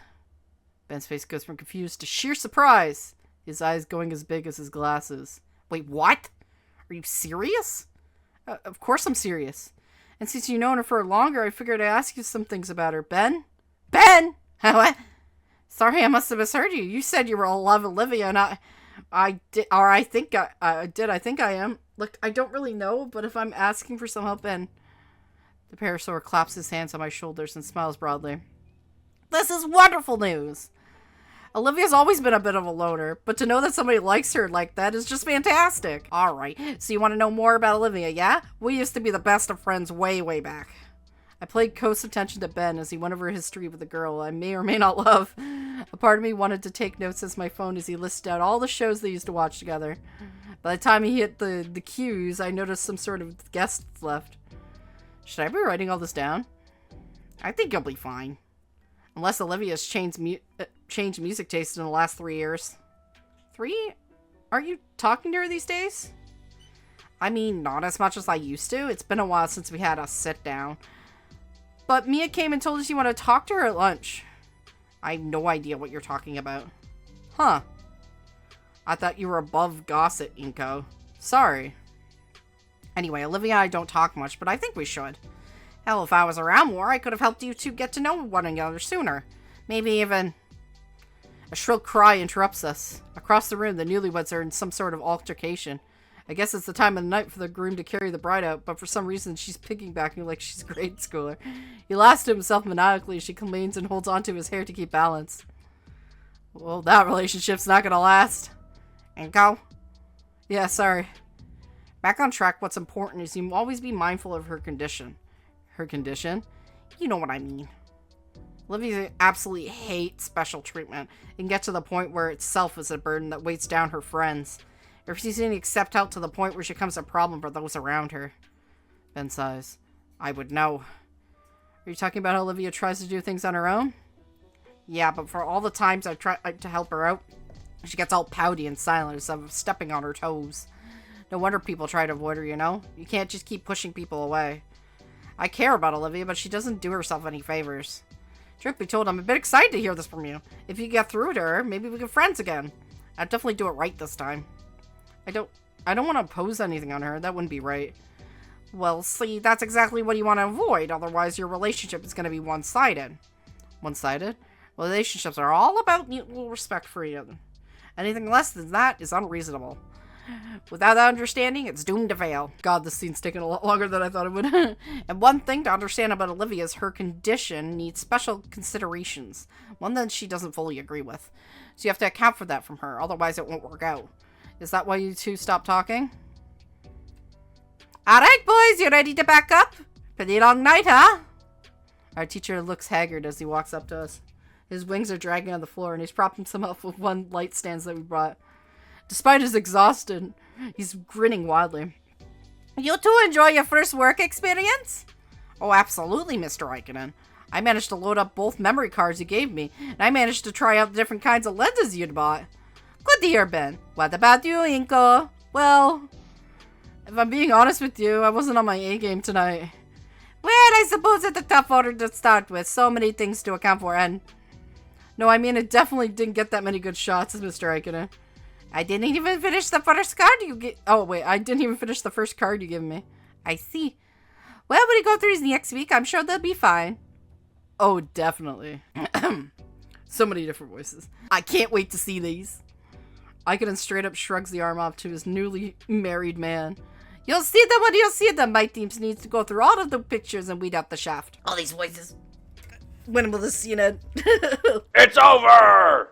Ben's face goes from confused to sheer surprise. His eyes going as big as his glasses. Wait, what? Are you serious? Of course I'm serious. And since you've known her for longer, I figured I'd ask you some things about her. Ben? Ben! What? Sorry, I must have misheard you. You said you were in love with Olivia, and I did, or I think I did. I think I am. Look, I don't really know, but if I'm asking for some help, Ben. The parasaur claps his hands on my shoulders and smiles broadly. This is wonderful news. Olivia's always been a bit of a loner, but to know that somebody likes her like that is just fantastic. Alright, so you want to know more about Olivia, yeah? We used to be the best of friends way, way back. I played close attention to Ben as he went over history with a girl I may or may not love. A part of me wanted to take notes as my phone as he listed out all the shows they used to watch together. By the time he hit the cues, I noticed some sort of guests left. Should I be writing all this down? I think you'll be fine. Unless Olivia's changed music taste in the last 3 years. 3? Aren't you talking to her these days? I mean, not as much as I used to. It's been a while since we had a sit down. But Mia came and told us you want to talk to her at lunch. I have no idea what you're talking about. Huh. I thought you were above gossip, Inko. Sorry. Anyway, Olivia and I don't talk much, but I think we should. Hell, if I was around more, I could have helped you two get to know one another sooner. Maybe even... A shrill cry interrupts us. Across the room, the newlyweds are in some sort of altercation. I guess it's the time of the night for the groom to carry the bride out, but for some reason she's piggybacking like she's a grade schooler. He laughs to himself maniacally as she complains and holds onto his hair to keep balance. Well, that relationship's not gonna last. Inko? Yeah, sorry. Back on track, what's important is you always be mindful of her condition. Her condition? You know what I mean. Olivia absolutely hates special treatment and gets to the point where itself is a burden that weighs down her friends. If she's any accept out to the point where she becomes a problem for those around her. Ben sighs. I would know. Are you talking about how Olivia tries to do things on her own? Yeah, but for all the times I've tried to help her out, she gets all pouty and silent instead of stepping on her toes. No wonder people try to avoid her, you know? You can't just keep pushing people away. I care about Olivia, but she doesn't do herself any favors. Truth be told, I'm a bit excited to hear this from you. If you get through to her, maybe we can be friends again. I'd definitely do it right this time. I don't want to impose anything on her. That wouldn't be right. Well, see, that's exactly what you want to avoid. Otherwise, your relationship is going to be one-sided. One-sided? Relationships are all about mutual respect for each other. Anything less than that is unreasonable. Without that understanding, it's doomed to fail. God, this scene's taking a lot longer than I thought it would. And one thing to understand about Olivia is her condition needs special considerations. One that she doesn't fully agree with. So you have to account for that from her, otherwise it won't work out. Is that why you two stopped talking? Alright, boys, you ready to back up? Pretty long night, huh? Our teacher looks haggard as he walks up to us. His wings are dragging on the floor, and he's propping himself up with one light stands that we brought. Despite his exhaustion, he's grinning wildly. You two enjoy your first work experience? Oh, absolutely, Mr. Iadakan. I managed to load up both memory cards you gave me, and I managed to try out the different kinds of lenses you'd bought. Good to hear, Ben. What about you, Inko? Well, if I'm being honest with you, I wasn't on my A game tonight. Well, I suppose it's a tough order to start with. So many things to account for, and... No, I mean, it definitely didn't get that many good shots, Mr. Iadakan. I didn't even finish the first card you get. Oh, wait, I didn't even finish the first card you gave me. I see. Well, when we go through these next week, I'm sure they'll be fine. Oh, definitely. So many different voices. I can't wait to see these. Iadakan straight up shrugs the arm off to his newly married man. You'll see them when you'll see them. My team needs to go through all of the pictures and weed out the shaft. All these voices. When will this scene end? It's over!